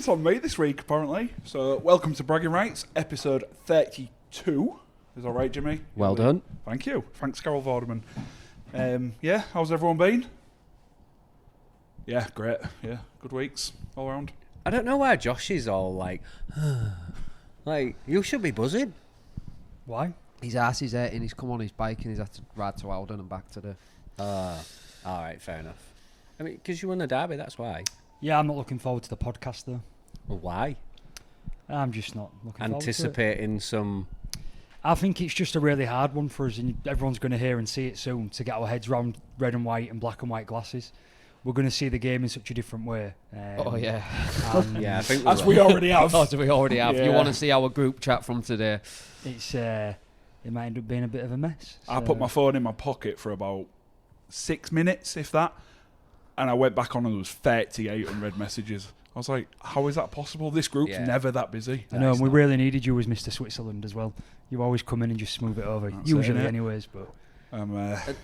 It's on me this week, apparently. So, welcome to Bragging Rights, episode 32. Is that right, Jimmy? Well done. Thank you. Thanks, Carol Vorderman. Yeah, how's everyone been? Yeah, great. Yeah, good weeks all around. I don't know why Josh is all like, you should be buzzing. Why? His ass is hurting, he's come on his bike and he's had to ride to Alden and back to the... All right, fair enough. I mean, because you won the derby, that's why. Yeah, I'm not looking forward to the podcast, though. Well, why? I'm just not looking forward to it. Anticipating some... I think it's just a really hard one for us, and everyone's going to hear and see it soon, to get our heads round red and white and black and white glasses. We're going to see the game in such a different way. yeah. Yeah, I think As we already have. As we already have. Yeah. You want to see our group chat from today? It's it might end up being a bit of a mess. I put my phone in my pocket for about 6 minutes, if that, and I went back on and there was 38 unread messages. I was like, how is that possible? This group's never that busy. I know, and we really needed you as Mr. Switzerland as well. You always come in and just smooth it over. That's usually it. anyways, but...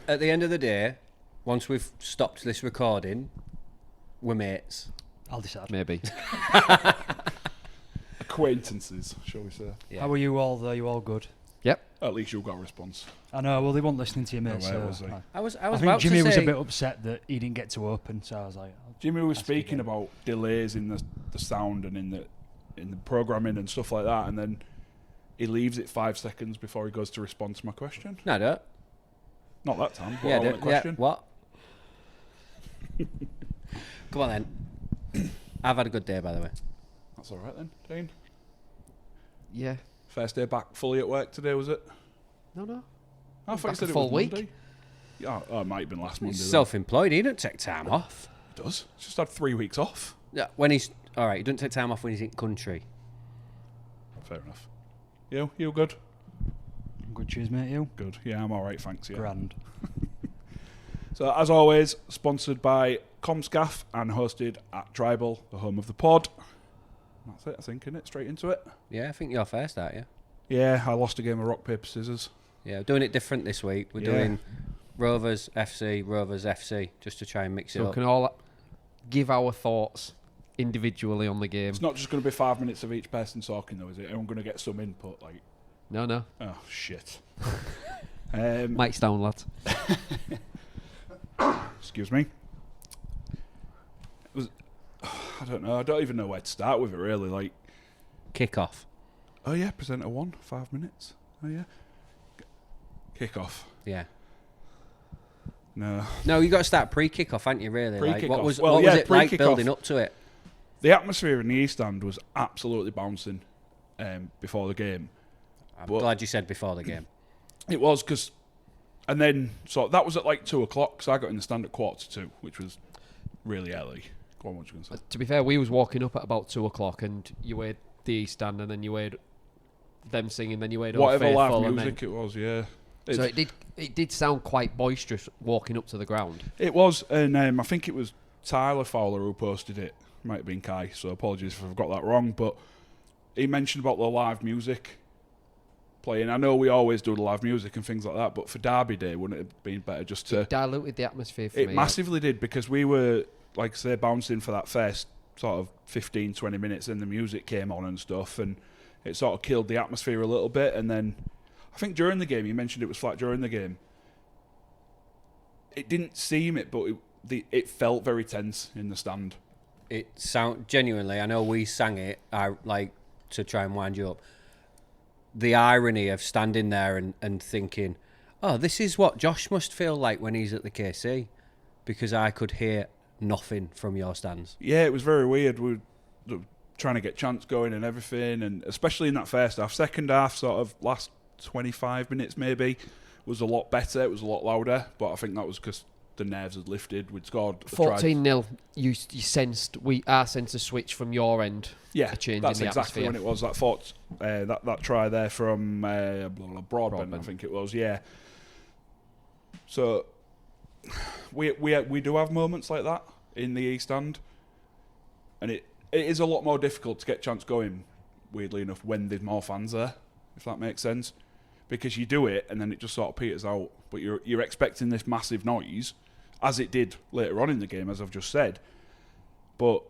At the end of the day, once we've stopped this recording, we're mates. I'll decide. Maybe. Acquaintances, shall we say. Yeah. How are you all, though? You all good? Yep. At least you got a response. I know, well, they weren't listening to you, mate. No way, was he? I was I about think Jimmy to was say... a bit upset that he didn't get to open, so I was like... Jimmy was That's good, speaking yeah. about delays in the sound and in the programming and stuff like that, and then he leaves it 5 seconds before he goes to respond to my question. No, I don't. Not that time. But Yeah, I want a question. what? Come on, then. I've had a good day, by the way. That's all right then, Dean. Yeah. First day back fully at work today, was it? No. I thought you Back said a it full was week. Monday. Yeah, it might have been last Monday. He's then. self-employed. He don't take time off. He does. He's just had 3 weeks off. Yeah, when he's... All right, he doesn't take time off when he's in country. Fair enough. You good? I'm good, cheers, mate, you? Good. Yeah, I'm all right, thanks. Yeah. Grand. So, as always, sponsored by Comscaff and hosted at Tribal, the home of the pod. That's it, I think, innit? Straight into it. Yeah, I think you're first, aren't you? Yeah, I lost a game of rock, paper, scissors. Yeah, we're doing it different this week. We're Yeah. doing Rovers FC, just to try and mix it So we up. can all give our thoughts individually on the game. It's not just going to be 5 minutes of each person talking, though, is it? Everyone going to get some input, like... No. Oh, shit. Mike's down, lads. Excuse me. It was... I don't know. I don't even know where to start with it, really. Like... Kick off. Oh, yeah, presenter 1, 5 minutes. Oh, yeah. Kick off. Yeah. No. No, you got to start pre-kick off, haven't you? Really? Like, Pre-kick-off. what was Well, what yeah, was it like pre-kick-off. building up to it? The atmosphere in the East Stand was absolutely bouncing before the game. I'm But- glad you said before the game. It was because... And then, so that was at like 2 o'clock, so I got in the stand at 1:45, which was really early. Go on, what you going to say? To be fair, we was walking up at about 2 o'clock and you heard the East Stand and then you heard them singing, then you heard Whatever Old live Faithful, and music it was, yeah. so it did sound quite boisterous walking up to the ground. It was, and I think it was Tyler Fowler who posted it. Might have been Kai, so apologies if I've got that wrong. But he mentioned about the live music playing. I know we always do the live music and things like that, but for Derby Day, wouldn't it have been better just to... It diluted the atmosphere for It me. massively did, because we were, like I say, bouncing for that first sort of 15, 20 minutes, and the music came on and stuff, and it sort of killed the atmosphere a little bit. And then I think during the game, you mentioned it was flat during the game. It didn't seem it, but it felt very tense in the stand. It sound genuinely. I know we sang it. I like to try and wind you up. The irony of standing there and thinking, "Oh, this is what Josh must feel like when he's at the KC," because I could hear nothing from your stands. Yeah, it was very weird. We were trying to get chants going and everything, and especially in that first half. Second half, sort of last 25 minutes maybe, was a lot better. It was a lot louder, but I think that was because the nerves had lifted. We'd scored 14-0, you sensed our sense of switch from your end. Yeah, a change that's in the exactly atmosphere. when it was. That try there from Broadbent, I think it was. Yeah. So we do have moments like that in the East Stand, and it is a lot more difficult to get chants going. Weirdly enough, when there's more fans there, if that makes sense, because you do it and then it just sort of peters out. But you're expecting this massive noise, as it did later on in the game, as I've just said. But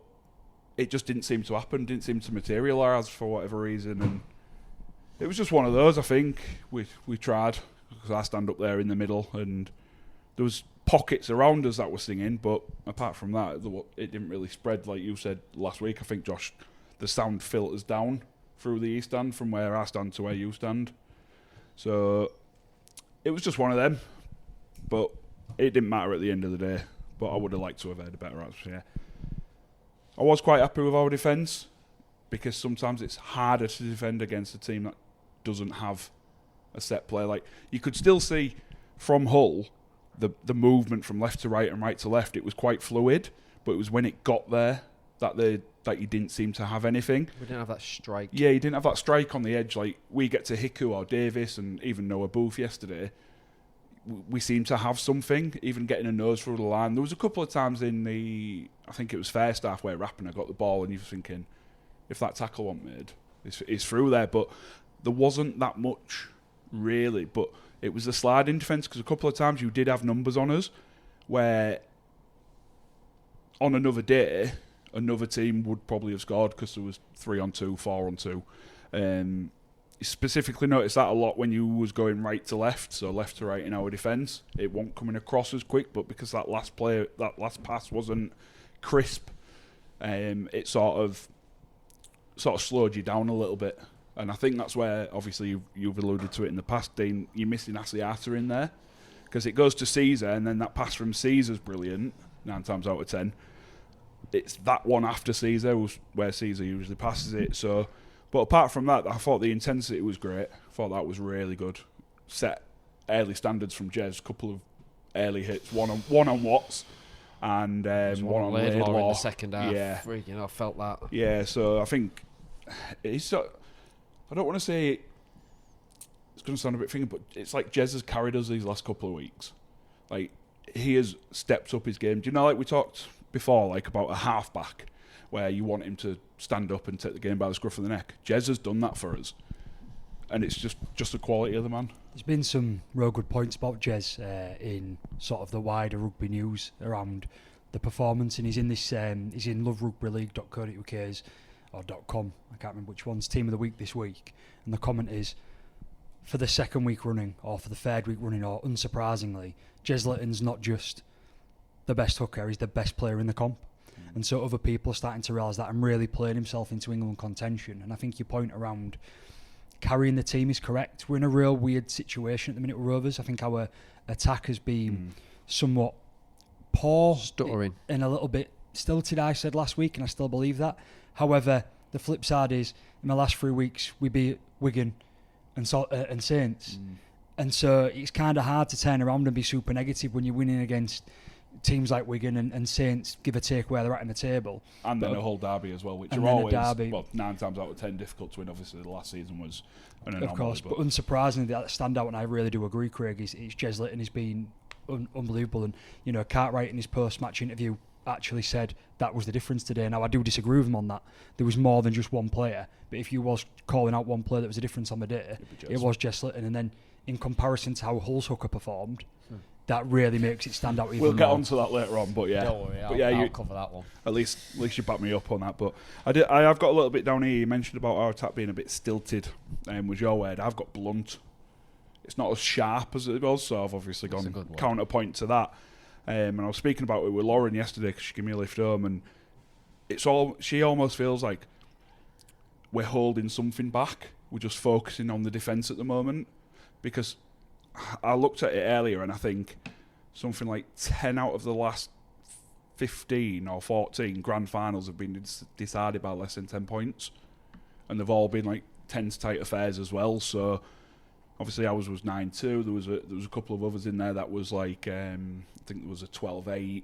it just didn't seem to happen, didn't seem to materialise for whatever reason, and it was just one of those. I think we tried, because I stand up there in the middle, and there was pockets around us that were singing, but apart from that, it didn't really spread. Like you said last week, I think, Josh, the sound filters down through the East Stand from where I stand to where you stand. So it was just one of them, but it didn't matter at the end of the day. But I would have liked to have had a better atmosphere. I was quite happy with our defence, because sometimes it's harder to defend against a team that doesn't have a set play. Like, you could still see from Hull the movement from left to right and right to left. It was quite fluid, but it was when it got there that you didn't seem to have anything. We didn't have that strike. Yeah, you didn't have that strike on the edge. Like, we get to Hiku or Davis and even Noah Booth yesterday, we seem to have something, even getting a nose through the line. There was a couple of times I think it was first half, where Rapiner got the ball and you're thinking, if that tackle wasn't made, it's through there. But there wasn't that much, really. But it was the sliding defence, because a couple of times you did have numbers on us where on another day, another team would probably have scored, because there was 3-on-2, 4-on-2. You specifically noticed that a lot when you was going right to left, so left to right in our defence. It wasn't coming across as quick, but because that last pass wasn't crisp, it sort of slowed you down a little bit. And I think that's where, obviously, you've alluded to it in the past, Dean, you're missing Asiata in there, because it goes to Caesar, and then that pass from Caesar's brilliant, 9 times out of 10. It's that one after Caesar where Caesar usually passes it. So, but apart from that, I thought the intensity was great. I thought that was really good. Set early standards from Jez, couple of early hits, one on Watts and one on Laidlaw in the second half. Yeah, I felt that. Yeah, so I think it's. I don't want to say it's going to sound a bit thingy, but it's like Jez has carried us these last couple of weeks. Like, he has stepped up his game. Do you know, like we talked before, like about a half-back, where you want him to stand up and take the game by the scruff of the neck? Jez has done that for us, and it's just the quality of the man. There's been some real good points about Jez in sort of the wider rugby news around the performance, and he's in this he's in loverugbyleague.co.uk's or .com, I can't remember which one's team of the week this week, and the comment is, for the second week running, or for the third week running, or unsurprisingly, Jez Litton's not just the best hooker, he's the best player in the comp. And so other people are starting to realise that and really playing himself into England contention. And I think your point around carrying the team is correct. We're in a real weird situation at the minute with Rovers. I think our attack has been somewhat poor, stuttering, and a little bit stilted, I said last week, and I still believe that. However, the flip side is, in the last 3 weeks, we beat Wigan and Saints. And so it's kind of hard to turn around and be super negative when you're winning against teams like Wigan and Saints, give or take where they're at in the table. And then a whole derby as well, which are always, 9 times out of 10 difficult to win. Obviously, the last season was an anomaly. Of course, but unsurprisingly, that standout, and I really do agree, Craig, is Jez Litton has been unbelievable. And, you know, Cartwright in his post-match interview actually said that was the difference today. Now, I do disagree with him on that. There was more than just one player. But if you was calling out one player that was a difference on the day, it was Jez Litton. And then, in comparison to how Hull's hooker performed, that really makes it stand out even more. We'll get onto that later on, but yeah. Don't worry, I'll cover that one. At least you back me up on that. But I have got a little bit down here. You mentioned about our attack being a bit stilted, was your word. I've got blunt. It's not as sharp as it was, so I've obviously gone counterpoint to that. And I was speaking about it with Lauren yesterday, because she gave me a lift home, and she almost feels like we're holding something back. We're just focusing on the defence at the moment, because I looked at it earlier, and I think something like 10 out of the last 15 or 14 grand finals have been decided by less than 10 points, and they've all been like tense, tight affairs as well. So obviously ours was 9-2. There was a couple of others in there that was like I think there was a 12-8.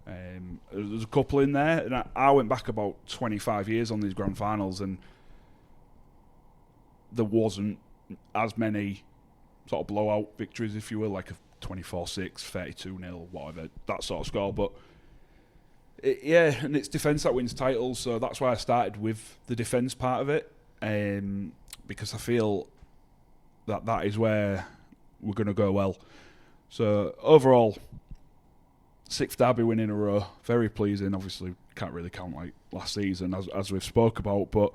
There was a couple in there, and I went back about 25 years on these grand finals, and there wasn't as many sort of blowout victories, if you will, like a 24-6, 32-0, whatever, that sort of score. But and it's defence that wins titles, so that's why I started with the defence part of it, because I feel that is where we're going to go well. So overall, 6th derby win in a row, very pleasing. Obviously, can't really count like last season as we've spoke about, but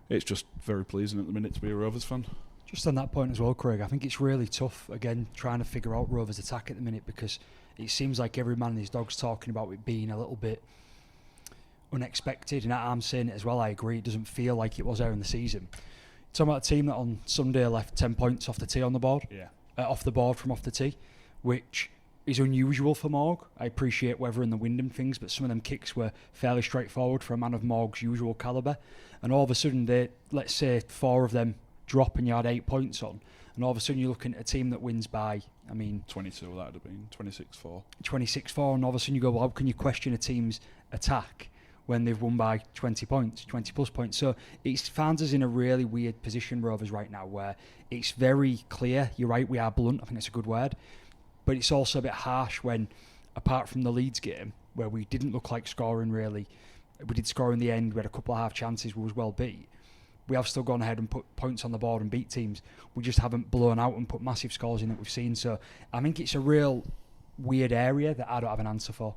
it's just very pleasing at the minute to be a Rovers fan. Just on that point as well, Craig, I think it's really tough, again, trying to figure out Rovers' attack at the minute, because it seems like every man and his dog's talking about it being a little bit unexpected, and I'm saying it as well. I agree, it doesn't feel like it was there in the season. Talking about a team that on Sunday left 10 points off the tee on the board, off the board from off the tee, which is unusual for Morg. I appreciate weather and the wind and things, but some of them kicks were fairly straightforward for a man of Morg's usual calibre, and all of a sudden, let's say 4 of them drop and you had 8 points on, and all of a sudden you're looking at a team that wins by, 22, that would have been 26-4. 26-4, and all of a sudden you go, well, how can you question a team's attack when they've won by 20 points, 20 plus points? So it finds us in a really weird position, Rovers, right now, where it's very clear, you're right, we are blunt, I think that's a good word, but it's also a bit harsh when, apart from the Leeds game, where we didn't look like scoring really, we did score in the end, we had a couple of half chances, we was well beat. We have still gone ahead and put points on the board and beat teams. We just haven't blown out and put massive scores in that we've seen. So I think it's a real weird area that I don't have an answer for.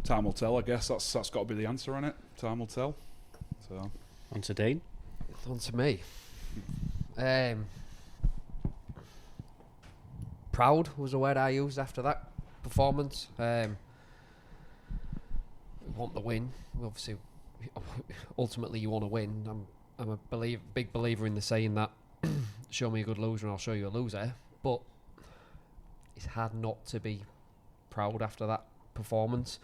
Time will tell, I guess. That's got to be the answer on it. Time will tell. So, On to Dean. On to me. Proud was the word I used after that performance. We want the win. Obviously, ultimately you want to win. I'm a big believer in the saying that show me a good loser and I'll show you a loser. But it's hard not to be proud after that performance.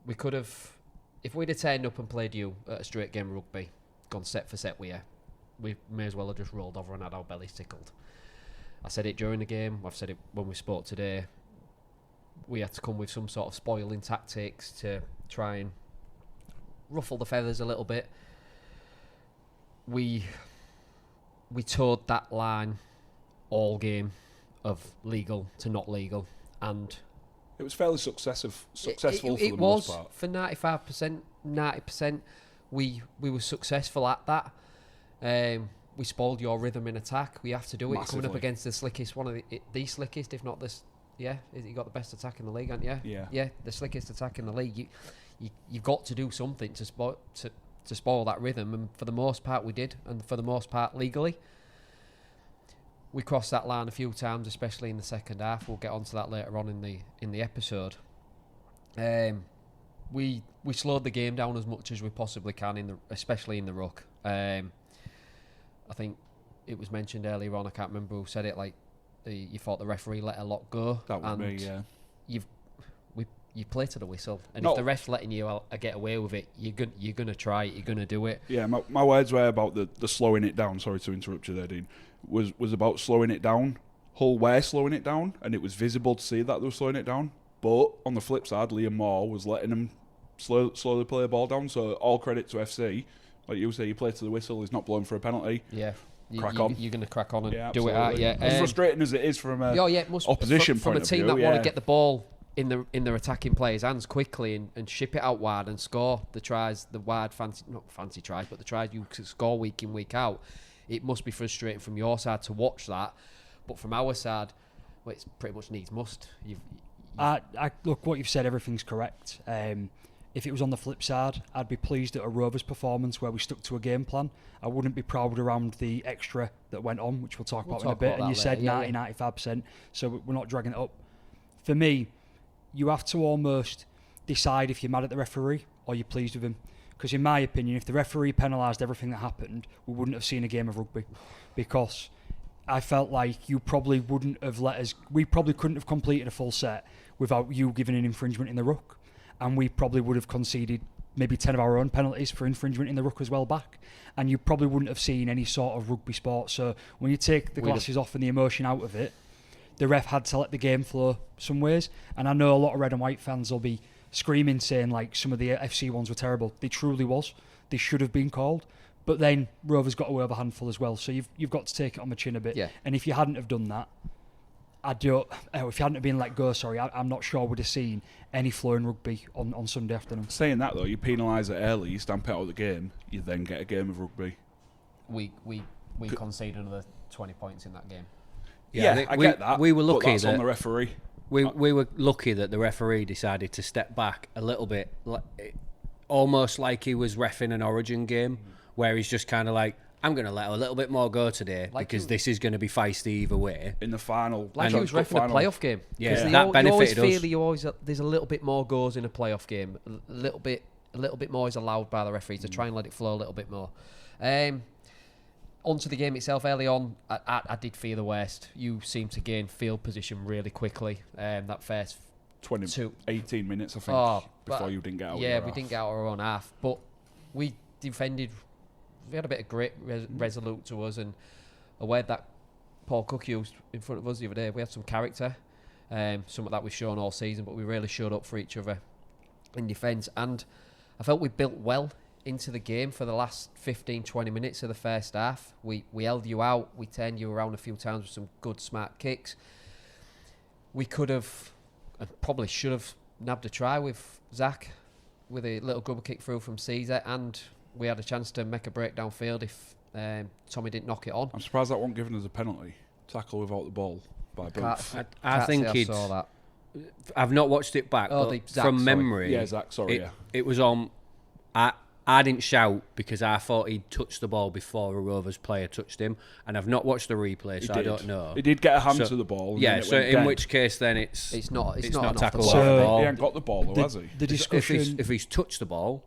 We could have, if we'd have turned up and played you at a straight game of rugby, gone set for set with you, we may as well have just rolled over and had our bellies tickled. I said it during the game, I've said it when we spoke today. We had to come with some sort of spoiling tactics to try and ruffle the feathers a little bit. We towed that line all game of legal to not legal, and it was fairly successful for the most part. For 95%, 90%, we were successful at that. We spoiled your rhythm in attack. We have to do it. Massively. You're coming up against the slickest, one of the slickest, if not this. Yeah, you got the best attack in the league, haven't you? Yeah, the slickest attack in the league. You've got to do something to spoil that rhythm, and for the most part we did, and for the most part legally. We crossed that line a few times, especially in the second half. We'll get onto that later on in the episode. We slowed the game down as much as we possibly can, especially in the ruck. I think it was mentioned earlier on, I can't remember who said it, like you thought the referee let a lot go. That was me, yeah. You play to the whistle, and if the ref's letting you get away with it, you're gonna try it, you're gonna do it. Yeah, my words were about the slowing it down. Sorry to interrupt you there, Dean. Was about slowing it down. Hull were slowing it down, and it was visible to see that they were slowing it down. But on the flip side, Liam Moore was letting them slowly play the ball down. So all credit to FC. Like you say, you play to the whistle. He's not blowing for a penalty. Yeah. Crack on. You're going to crack on and absolutely. Do it out. As frustrating as it is from a opposition from point a team of view, that want to get the ball in their attacking players' hands quickly and ship it out wide and score the tries, the wide not fancy tries, but the tries you score week in, week out. It must be frustrating from your side to watch that, but from our side, well, it's pretty much needs must. Look, what you've said, everything's correct. If it was on the flip side, I'd be pleased at a Rovers performance where we stuck to a game plan. I wouldn't be proud around the extra that went on, which we'll talk about in a bit. And you said 95%, so we're not dragging it up. For me, you have to almost decide if you're mad at the referee or you're pleased with him. Because in my opinion, if the referee penalised everything that happened, we wouldn't have seen a game of rugby. Because I felt like you probably wouldn't have we probably couldn't have completed a full set without you giving an infringement in the ruck. And we probably would have conceded maybe 10 of our own penalties for infringement in the ruck as well back. And you probably wouldn't have seen any sort of rugby sport. So when you take the glasses off and the emotion out of it, the ref had to let the game flow some ways. And I know a lot of red and white fans will be screaming, saying like some of the FC ones were terrible. They truly was. They should have been called. But then Rovers got away with a handful as well. So you've got to take it on the chin a bit. Yeah. And if you hadn't have done that, if you hadn't have been let go, I'm not sure we'd have seen any flow in rugby on Sunday afternoon. Saying that though, you penalise it early, you stamp it out of the game, you then get a game of rugby. We conceded another 20 points in that game. Yeah, I get that. We were lucky but that's that on the referee. we were lucky that the referee decided to step back a little bit, almost like he was reffing an Origin game, where he's just kind of like, I'm going to let a little bit more go today because this is going to be feisty either way. In the final. Like he was reffing a playoff game. Yeah, that benefited us. There's a little bit more goes in a playoff game. A little bit more is allowed by the referee to try and let it flow a little bit more. Onto the game itself, early on, I did fear the worst. You seemed to gain field position really quickly. That first 18 minutes, I think, before you didn't get out. Yeah, we didn't get out of our own half, but we defended. We had a bit of grit, resolute to us, and a word that Paul Cook used in front of us the other day. We had some character, some of that we've shown all season, but we really showed up for each other in defence. And I felt we built well into the game for the last 15-20 minutes of the first half. We held you out, we turned you around a few times with some good smart kicks. We could have, and probably should have, nabbed a try with Zach with a little grubber kick through from Caesar, and we had a chance to make a break downfield if Tommy didn't knock it on. I'm surprised that wasn't given as a penalty. Tackle without the ball by Booth. I think I saw that. I've not watched it back, but from memory, yeah, Zach. Sorry, it was on. I didn't shout because I thought he'd touched the ball before a Rovers player touched him, and I've not watched the replay, so I don't know. He did get a hand to the ball. Yeah, so in which case then it's not tackle off the ball. He hasn't got the ball, though, has he? The discussion, if he's touched the ball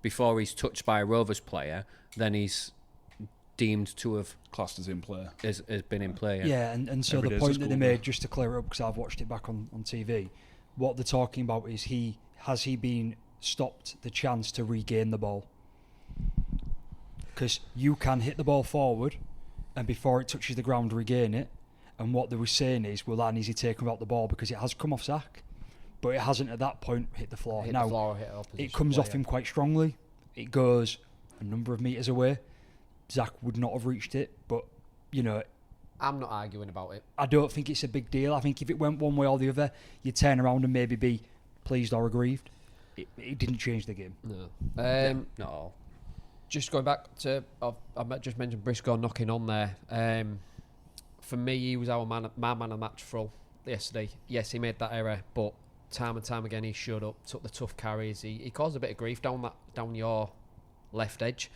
before he's touched by a Rovers player, then he's deemed to have classed as in play. Has been in play. Yeah, and so the point that they made, just to clear it up, because I've watched it back on TV, what they're talking about is has he been stopped the chance to regain the ball? Because you can hit the ball forward and before it touches the ground regain it, and what they were saying is, well, that needs to take out the ball because it has come off Zach, but it hasn't at that point hit the floor. It comes off him quite strongly. It goes a number of metres away. Zach would not have reached it, but I'm not arguing about it. I don't think it's a big deal. I think if it went one way or the other, you'd turn around and maybe be pleased or aggrieved. It didn't change the game. No. No. Just going back to, I just mentioned Briscoe knocking on there. For me, he was our man of the match for yesterday. Yes, he made that error, but time and time again he showed up, took the tough carries. He caused a bit of grief down your left edge,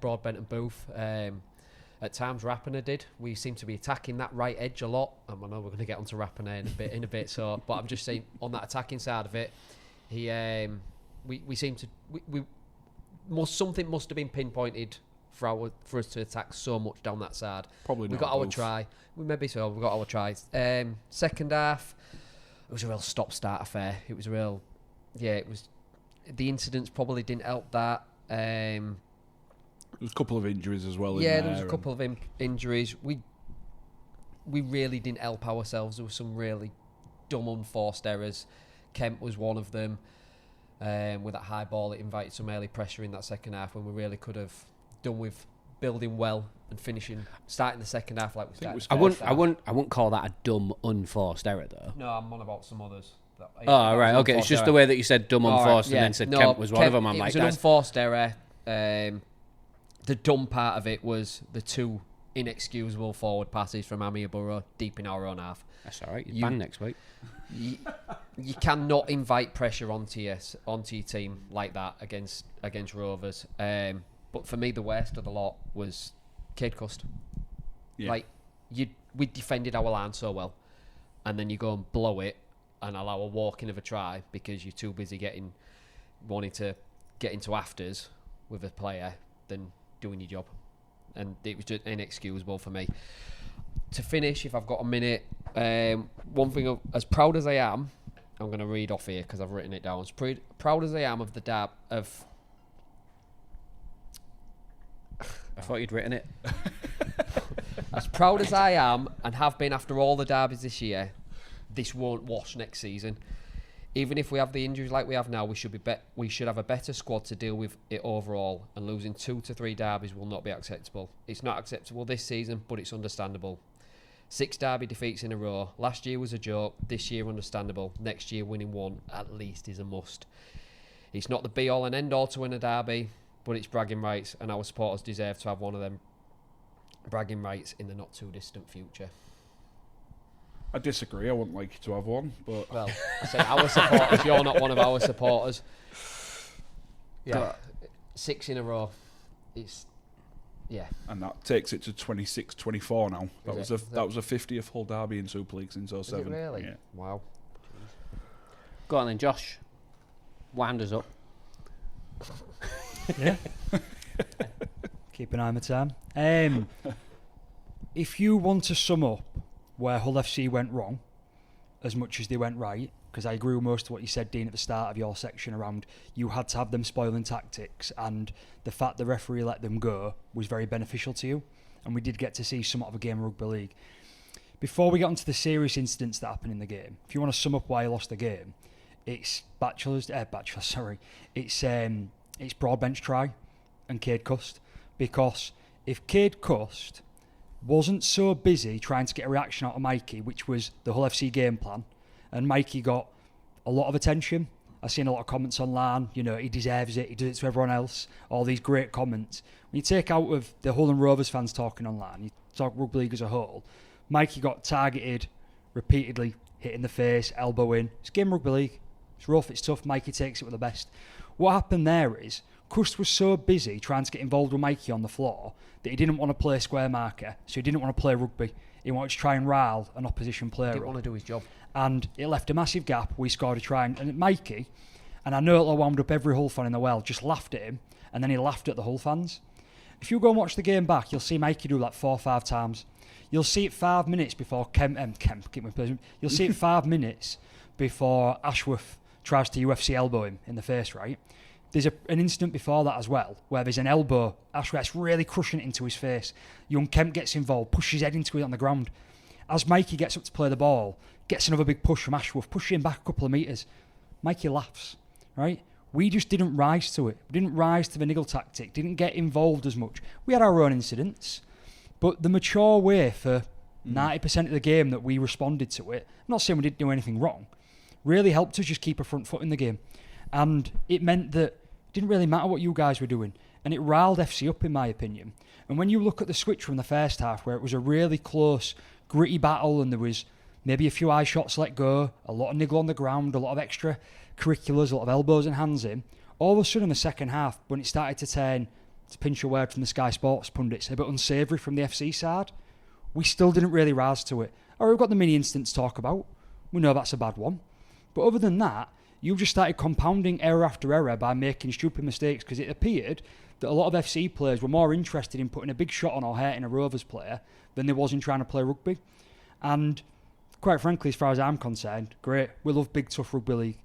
Broadbent and Booth. At times Rapiner did. We seem to be attacking that right edge a lot. I know we're going to get onto Rapiner in a bit. So, but I'm just saying on that attacking side of it, we seem to something must have been pinpointed for us to attack so much down that side. Probably we not. got our try. Maybe so. We got our tries. Second half, it was a real stop-start affair. It was a real, it was. The incidents probably didn't help that. There was a couple of injuries as well. Yeah, there was a couple of injuries. We really didn't help ourselves. There were some really dumb, unforced errors. Kemp was one of them. With that high ball, it invited some early pressure in that second half when we really could have done with building well and starting the second half like we started. I wouldn't call that a dumb, unforced error though. No, I'm on about some others. Right, okay. It's just the way that you said dumb, unforced, and then said Kemp was one of them. I'm like, it was an unforced error. The dumb part of it was the two inexcusable forward passes from Amir Burrow deep in our own half. That's all right. You're banned next week. You cannot invite pressure onto your team like that against Rovers. But for me, the worst of the lot was Cade Cust. Yeah. Like we defended our line so well, and then you go and blow it and allow a walking of a try because you're too busy wanting to get into afters with a player than doing your job, and it was just inexcusable for me. To finish, if I've got a minute, one thing, as proud as I am, I'm going to read off here because I've written it down. As proud as I am of the dab of... I thought you'd written it. As proud as I am and have been after all the derbies this year, this won't wash next season. Even if we have the injuries like we have now, we should have a better squad to deal with it overall, and losing 2 to 3 derbies will not be acceptable. It's not acceptable this season, but it's understandable. 6 derby defeats in a row. Last year was a joke. This year, understandable. Next year, winning 1 at least is a must. It's not the be-all and end-all to win a derby, but it's bragging rights, and our supporters deserve to have one of them bragging rights in the not-too-distant future. I disagree. I wouldn't like you to have one, but Well, I say our supporters. You're not one of our supporters. Yeah. But 6 in a row. It's and that takes it to 26-24 now. That Is was it? that was a 50th Hull derby in Super League since Is 07. it really? Yeah. Wow. Go on then, Josh. Wind us up. Yeah. Keep an eye on the time. If you want to sum up where Hull FC went wrong, as much as they went right, because I agree with most of what you said, Dean, at the start of your section around you had to have them spoiling tactics, and the fact the referee let them go was very beneficial to you, and we did get to see somewhat of a game of rugby league. Before we got into the serious incidents that happened in the game, if you want to sum up why you lost the game, it's it's Broadbench try and Cade Cust, because if Cade Cust wasn't so busy trying to get a reaction out of Mikey, which was the Hull FC game plan, and Mikey got a lot of attention. I've seen a lot of comments online, you know, he deserves it, he does it to everyone else, all these great comments. When you take out of the Hull and Rovers fans talking online, you talk rugby league as a whole, Mikey got targeted repeatedly, hit in the face, elbow in. It's game rugby league. It's rough, it's tough, Mikey takes it with the best. What happened there is, Cust was so busy trying to get involved with Mikey on the floor that he didn't want to play square marker, so he didn't want to play rugby. He wanted to try and rile an opposition player Didn't up. want to do his job. And it left a massive gap. We scored a try, and Mikey, and I know it'll wound up every Hull fan in the world, just laughed at him, and then he laughed at the Hull fans. If you go and watch the game back, you'll see Mikey do that 4 or 5 times. You'll see it 5 minutes before you'll see it 5 minutes before Ashworth tries to UFC elbow him in the face, right? There's an incident before that as well, where there's an elbow, Ashworth's really crushing it into his face. Young Kemp gets involved, pushes his head into it on the ground. As Mikey gets up to play the ball, gets another big push from Ashworth, pushing him back a couple of metres. Mikey laughs, right? We just didn't rise to it. We didn't rise to the niggle tactic, didn't get involved as much. We had our own incidents, but the mature way for 90% of the game that we responded to it, I'm not saying we didn't do anything wrong, really helped us just keep a front foot in the game. And it meant that it didn't really matter what you guys were doing. And it riled FC up, in my opinion. And when you look at the switch from the first half, where it was a really close, gritty battle, and there was maybe a few eye shots let go, a lot of niggle on the ground, a lot of extra curriculars, a lot of elbows and hands in, all of a sudden in the second half, when it started to turn, to pinch a word from the Sky Sports pundits, a bit unsavoury from the FC side, we still didn't really rise to it. Or we've got the mini incidents to talk about. We know that's a bad one. But other than that, you've just started compounding error after error by making stupid mistakes, because it appeared that a lot of FC players were more interested in putting a big shot on or hurting a Rovers player than they was in trying to play rugby. And quite frankly, as far as I'm concerned, great. We love big, tough rugby league.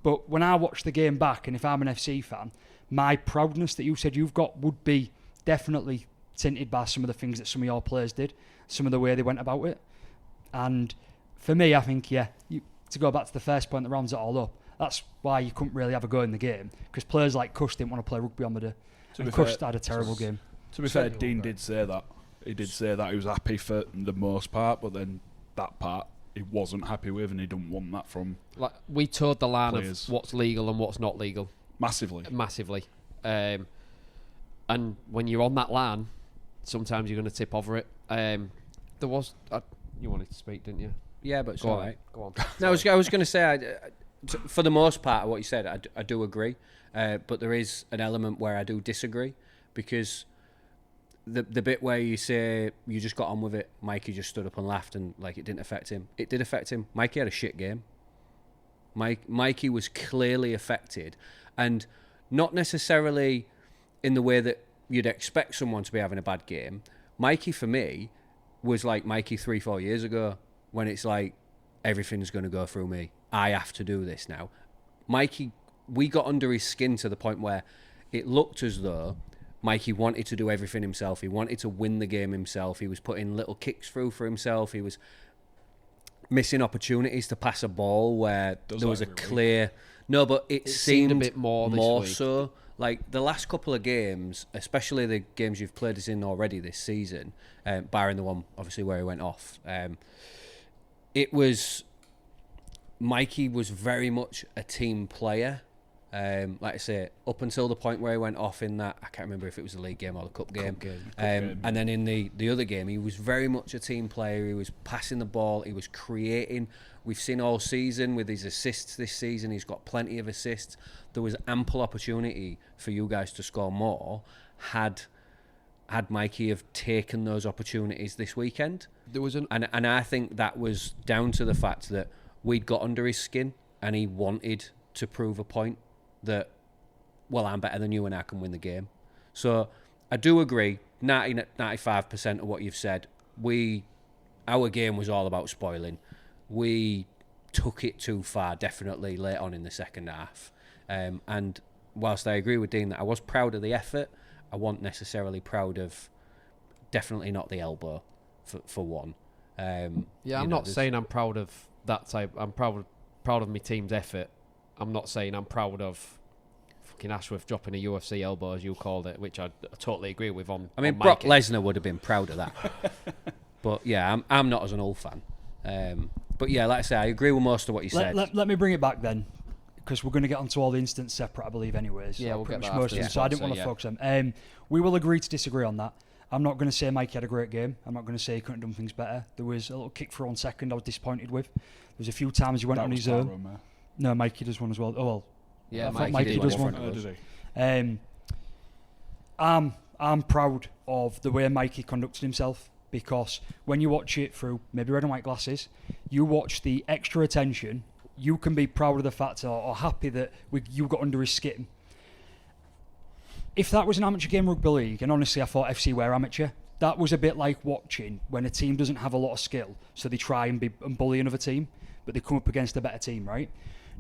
But when I watch the game back, and if I'm an FC fan, my proudness that you said you've got would be definitely tinted by some of the things that some of your players did, some of the way they went about it. And for me, I think, to go back to the first point that rounds it all up, that's why you couldn't really have a go in the game, because players like Cust didn't want to play rugby on the day. And Cust had a terrible game. To be fair, Dean did say that. He did say that he was happy for the most part, but then that part he wasn't happy with, and he didn't want that from. Like, we towed the line players. of what's legal and what's not legal. Massively. And when you're on that line, sometimes you're going to tip over it. There was you wanted to speak, didn't you? Yeah, but it's Go all on. right. Go on. No, I was going to say, for the most part of what you said, I do agree. But there is an element where I do disagree, because the bit where you say you just got on with it, Mikey just stood up and laughed and like it didn't affect him. It did affect him. Mikey had a shit game. Mikey was clearly affected, and not necessarily in the way that you'd expect someone to be having a bad game. Mikey, for me, was like Mikey 3-4 years ago, when it's like everything's going to go through me. I have to do this now. Mikey, we got under his skin to the point where it looked as though Mikey wanted to do everything himself. He wanted to win the game himself. He was putting little kicks through for himself. He was missing opportunities to pass a ball where there was a clear... No, but it seemed a bit more this week. so. Like the last couple of games, especially the games you've played us in already this season, barring the one obviously where he went off, it was... Mikey was very much a team player, Like I say, up until the point where he went off in that, I can't remember if it was the league game or the cup game. And then in the other game, he was very much a team player. He was passing the ball. He was creating. We've seen all season with his assists this season. He's got plenty of assists. There was ample opportunity for you guys to score more had Mikey have taken those opportunities this weekend. There was and I think that was down to the fact that we'd got under his skin and he wanted to prove a point that, well, I'm better than you and I can win the game. So I do agree, 95% of what you've said. Our game was all about spoiling. We took it too far, definitely, late on in the second half. And whilst I agree with Dean that I was proud of the effort, I wasn't necessarily proud of, definitely not the elbow, for one. I'm not saying I'm proud of that type. I'm proud of my team's effort. I'm not saying I'm proud of fucking Ashworth dropping a UFC elbow, as you called it, which I totally agree with. Brock Lesnar would have been proud of that. But yeah, I'm not as an old fan. But yeah, like I say, I agree with most of what you said. Let me bring it back then, because we're going to get onto all the incidents separate, I believe, anyways. Yeah, we'll get that most of them, so I didn't want to focus on them. We will agree to disagree on that. I'm not going to say Mike had a great game. I'm not going to say he couldn't have done things better. There was a little kick for 1 second I was disappointed with. There was a few times he went on his own. No, Mikey does one as well. Oh, well. Yeah, Mikey does one. Does he? I'm proud of the way Mikey conducted himself, because when you watch it through maybe red and white glasses, you watch the extra attention, you can be proud of the fact or happy that you got under his skin. If that was an amateur game rugby league, and honestly I thought FC were amateur, that was a bit like watching when a team doesn't have a lot of skill, so they try and bully another team, but they come up against a better team, right?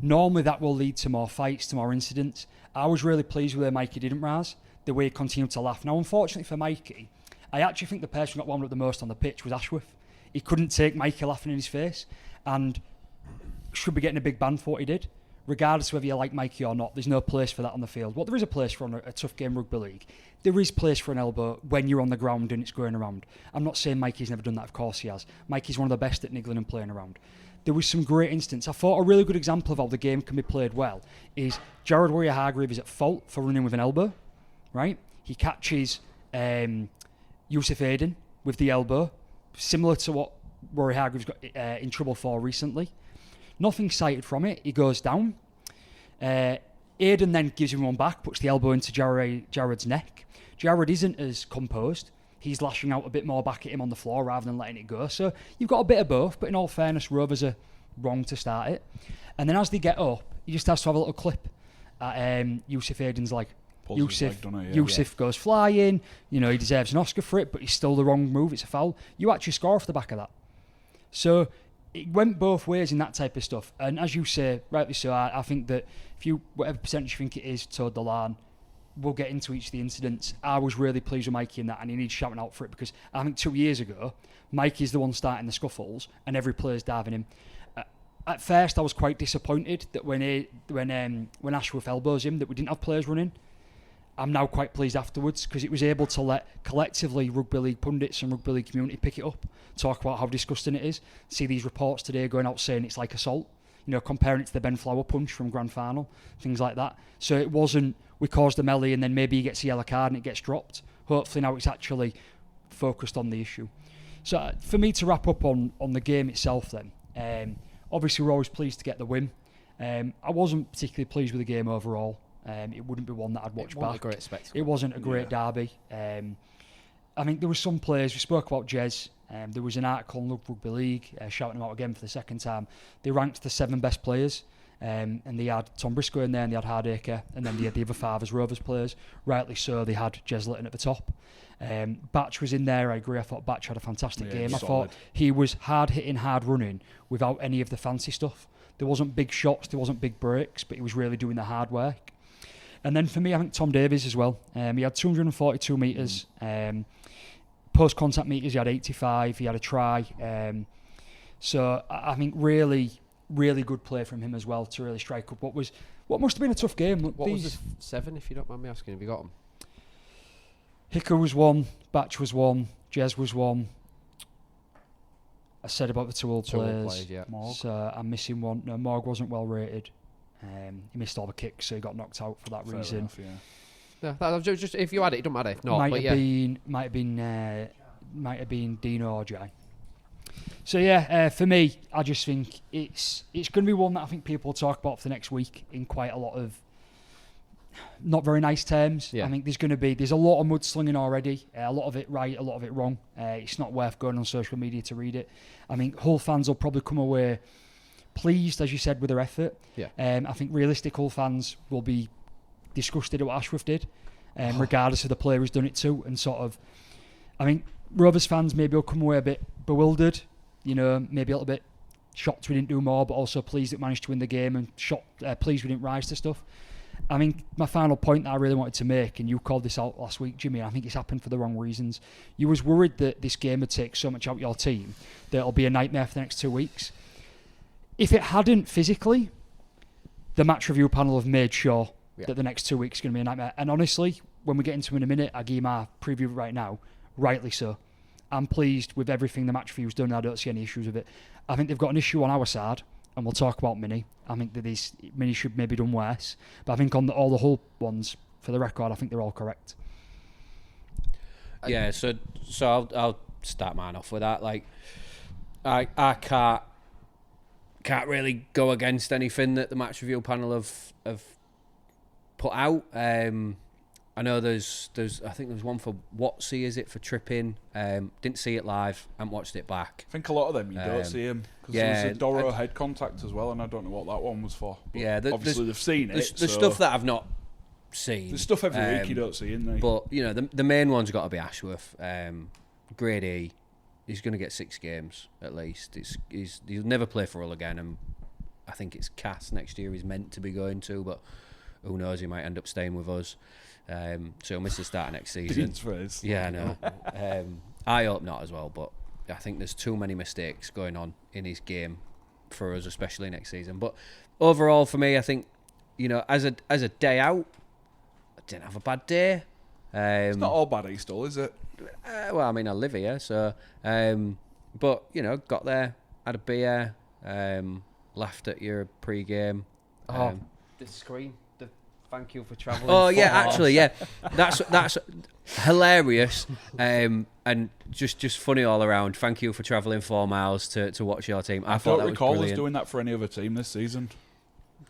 Normally that will lead to more fights, to more incidents. I was really pleased with the way Mikey didn't rise, the way he continued to laugh. Now, unfortunately for Mikey, I actually think the person who got wound up the most on the pitch was Ashworth. He couldn't take Mikey laughing in his face, and should be getting a big ban for what he did. Regardless of whether you like Mikey or not, there's no place for that on the field. What there is a place for on a tough game rugby league, there is place for an elbow when you're on the ground and it's going around. I'm not saying Mikey's never done that, of course he has. Mikey's one of the best at niggling and playing around. There was some great instances. I thought a really good example of how the game can be played well is Jared Warrior-Hargreaves is at fault for running with an elbow, right? He catches Yusuf Aiden with the elbow, similar to what Warrior-Hargreaves got in trouble for recently. Nothing cited from it. He goes down. Aiden then gives him one back, puts the elbow into Jared's neck. Jared isn't as composed. He's lashing out a bit more back at him on the floor rather than letting it go. So you've got a bit of both, but in all fairness, Rovers are wrong to start it. And then as they get up, he just has to have a little clip at Yusuf Aiden's leg. Yusuf goes flying. You know, he deserves an Oscar for it, but he's still the wrong move. It's a foul. You actually score off the back of that. So it went both ways in that type of stuff. And as you say, rightly so, I think that if you, whatever percentage you think it is, towed the line, we'll get into each of the incidents. I was really pleased with Mikey in that, and he needs shouting out for it, because I think 2 years ago, Mikey's the one starting the scuffles, and every player's diving him. At first, I was quite disappointed that when Ashworth elbows him, that we didn't have players running. I'm now quite pleased afterwards, because it was able to let collectively rugby league pundits and rugby league community pick it up, talk about how disgusting it is. See these reports today going out saying it's like assault, you know, comparing it to the Ben Flower punch from Grand Final, things like that. So it wasn't, we caused a melee and then maybe he gets a yellow card and it gets dropped. Hopefully now it's actually focused on the issue. So for me to wrap up on the game itself then, obviously we're always pleased to get the win. I wasn't particularly pleased with the game overall. It wouldn't be one that I'd watch back. A great spectacle. It wasn't a great derby. I think there were some players, we spoke about Jez, there was an article on Love Rugby League, shouting him out again for the second time. They ranked the 7 best players, and they had Tom Briscoe in there, and they had Hardacre, and then they had the other 5 as Rovers players. Rightly so, they had Jez Litton at the top. Batch was in there, I agree. I thought Batch had a fantastic game. I thought he was hard-hitting, hard-running without any of the fancy stuff. There wasn't big shots, there wasn't big breaks, but he was really doing the hard work. And then for me, I think Tom Davies as well. He had 242 metres. Post-contact metres, he had 85. He had a try. So I think really, really good play from him as well to really strike up what must have been a tough game. What was the 7, if you don't mind me asking? Have you got them? Hicker was 1. Batch was 1. Jez was 1. I said about the 2 old players. Yeah. So I'm missing 1. No, Morg wasn't well rated. He missed all the kicks, so he got knocked out for that Fair reason. enough, yeah. Yeah, that was just if you had it, it doesn't matter. If not, might but have been Dino or Jai. So yeah, for me, I just think it's going to be one that I think people will talk about for the next week in quite a lot of not very nice terms. Yeah. I think there's a lot of mudslinging already, a lot of it right, a lot of it wrong. It's not worth going on social media to read it. I think Hull fans will probably come away pleased, as you said, with their effort. Yeah. I think realistic Hull fans will be disgusted at what Ashworth did, regardless of the player who's done it to, and sort of, I think Rovers fans maybe will come away a bit bewildered, maybe a little bit shocked we didn't do more, but also pleased that we managed to win the game, and pleased we didn't rise to stuff. I mean, my final point that I really wanted to make, and you called this out last week, Jimmy, and I think it's happened for the wrong reasons. You was worried that this game would take so much out of your team that it'll be a nightmare for the next 2 weeks. If it hadn't physically, the match review panel have made sure that the next 2 weeks is going to be a nightmare. And honestly, when we get into it in a minute, I give you my preview right now, rightly so. I'm pleased with everything the match review's done. I don't see any issues with it. I think they've got an issue on our side, and we'll talk about Mini. I think that Mini should maybe done worse. But I think on all the Hull ones, for the record, I think they're all correct. Yeah, so I'll start mine off with that. Like, I can't really go against anything that the match review panel have put out. I know there's I think there's one for Watsy, is it, for tripping? Didn't see it live, haven't watched it back. I think a lot of them you don't see him, because there was a Doro head contact as well, and I don't know what that one was for. But yeah, obviously they've seen it. There's stuff that I've not seen. There's stuff every week you don't see, isn't there? But the main one's got to be Ashworth. Grade E. He's going to get 6 games at least. He'll never play for Hull again, and I think it's Cass next year he's meant to be going to, but who knows, he might end up staying with us. So he'll miss the start of next season. Yeah, I know. I hope not as well, but I think there's too many mistakes going on in his game for us, especially next season. But overall, for me, I think, as a day out, I didn't have a bad day. It's not all bad Eastall, is it? Well, I mean, I live here, so... but, got there, had a beer, laughed at your pre-game. The screen. Thank you for travelling. Oh yeah, actually, yeah, that's hilarious, and just funny all around. Thank you for travelling 4 miles to watch your team. I thought don't that recall was us doing that for any other team this season.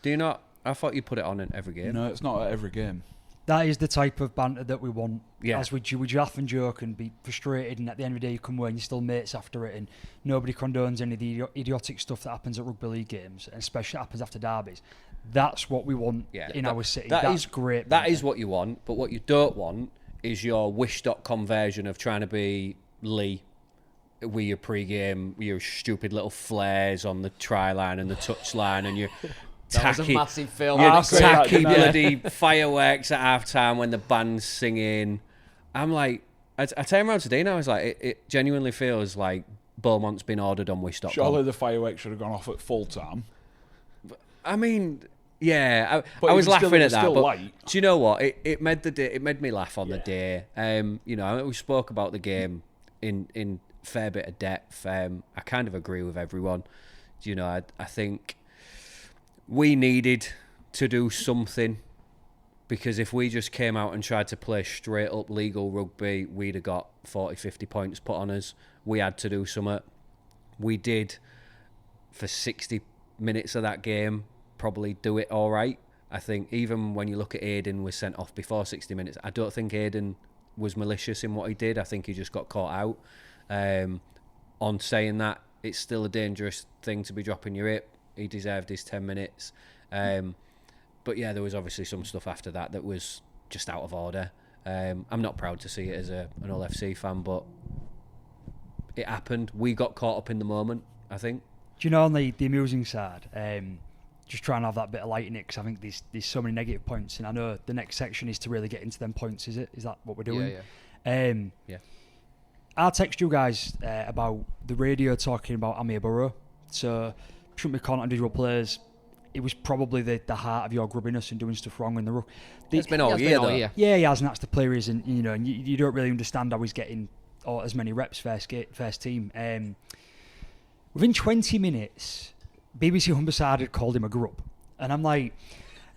Do you not? I thought you put it on in every game. No, it's not at every game. That is the type of banter that we want. Yeah. As we laugh and joke and be frustrated, and at the end of the day you come away and you're still mates after it, and nobody condones any of the idiotic stuff that happens at rugby league games, and especially happens after derbies. That's what we want in our city. That's great. That is what you want, but what you don't want is your wish.com version of trying to be Lee with your pre-game, your stupid little flares on the try line and the touch line, and your that was a massive film. Tacky bloody fireworks at half-time when the band's singing. I'm like, I turned around to Dean, I was like, it genuinely feels like Beaumont's been ordered on wish.com. Surely the fireworks should have gone off at full time. I mean, yeah, I was laughing at that. But light. Do you know what? It made the day. It made me laugh on the day. We spoke about the game in fair bit of depth. I kind of agree with everyone. I think we needed to do something, because if we just came out and tried to play straight up legal rugby, we'd have got 40, 50 points put on us. We had to do something. We did for 60 minutes of that game, probably do it all right. I think even when you look at Aiden was sent off before 60 minutes, I don't think Aiden was malicious in what he did. I think he just got caught out. On saying that, it's still a dangerous thing to be dropping your hip. He deserved his 10 minutes. But yeah, there was obviously some stuff after that was just out of order. I'm not proud to see it as an Hull FC fan, but it happened. We got caught up in the moment, I think. Do you know, on the amusing side, just trying to have that bit of light in it, because I think there's so many negative points, and I know the next section is to really get into them points, is it? Is that what we're doing? Yeah. I'll text you guys about the radio talking about Amir Burrow, so shouldn't be calling individual players. It was probably the heart of your grubbiness and doing stuff wrong in the ruck. It's been all year, though. Yeah, he has, and that's the player he is, and you don't really understand how he's getting as many reps first team. Within 20 minutes, BBC Humberside had called him a grub. And I'm like,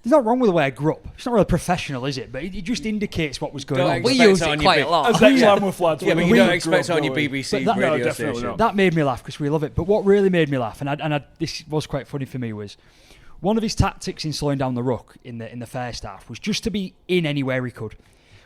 there's nothing wrong with the way I grew up. It's not really professional, is it? But it just indicates what was going on. We use it quite a lot. As ex-Lamworth lads, Yeah, but you don't expect it on your BBC But radio definitely station. not. That made me laugh because we love it. But what really made me laugh, and this was quite funny for me, was one of his tactics in slowing down the ruck in the first half was just to be in anywhere he could.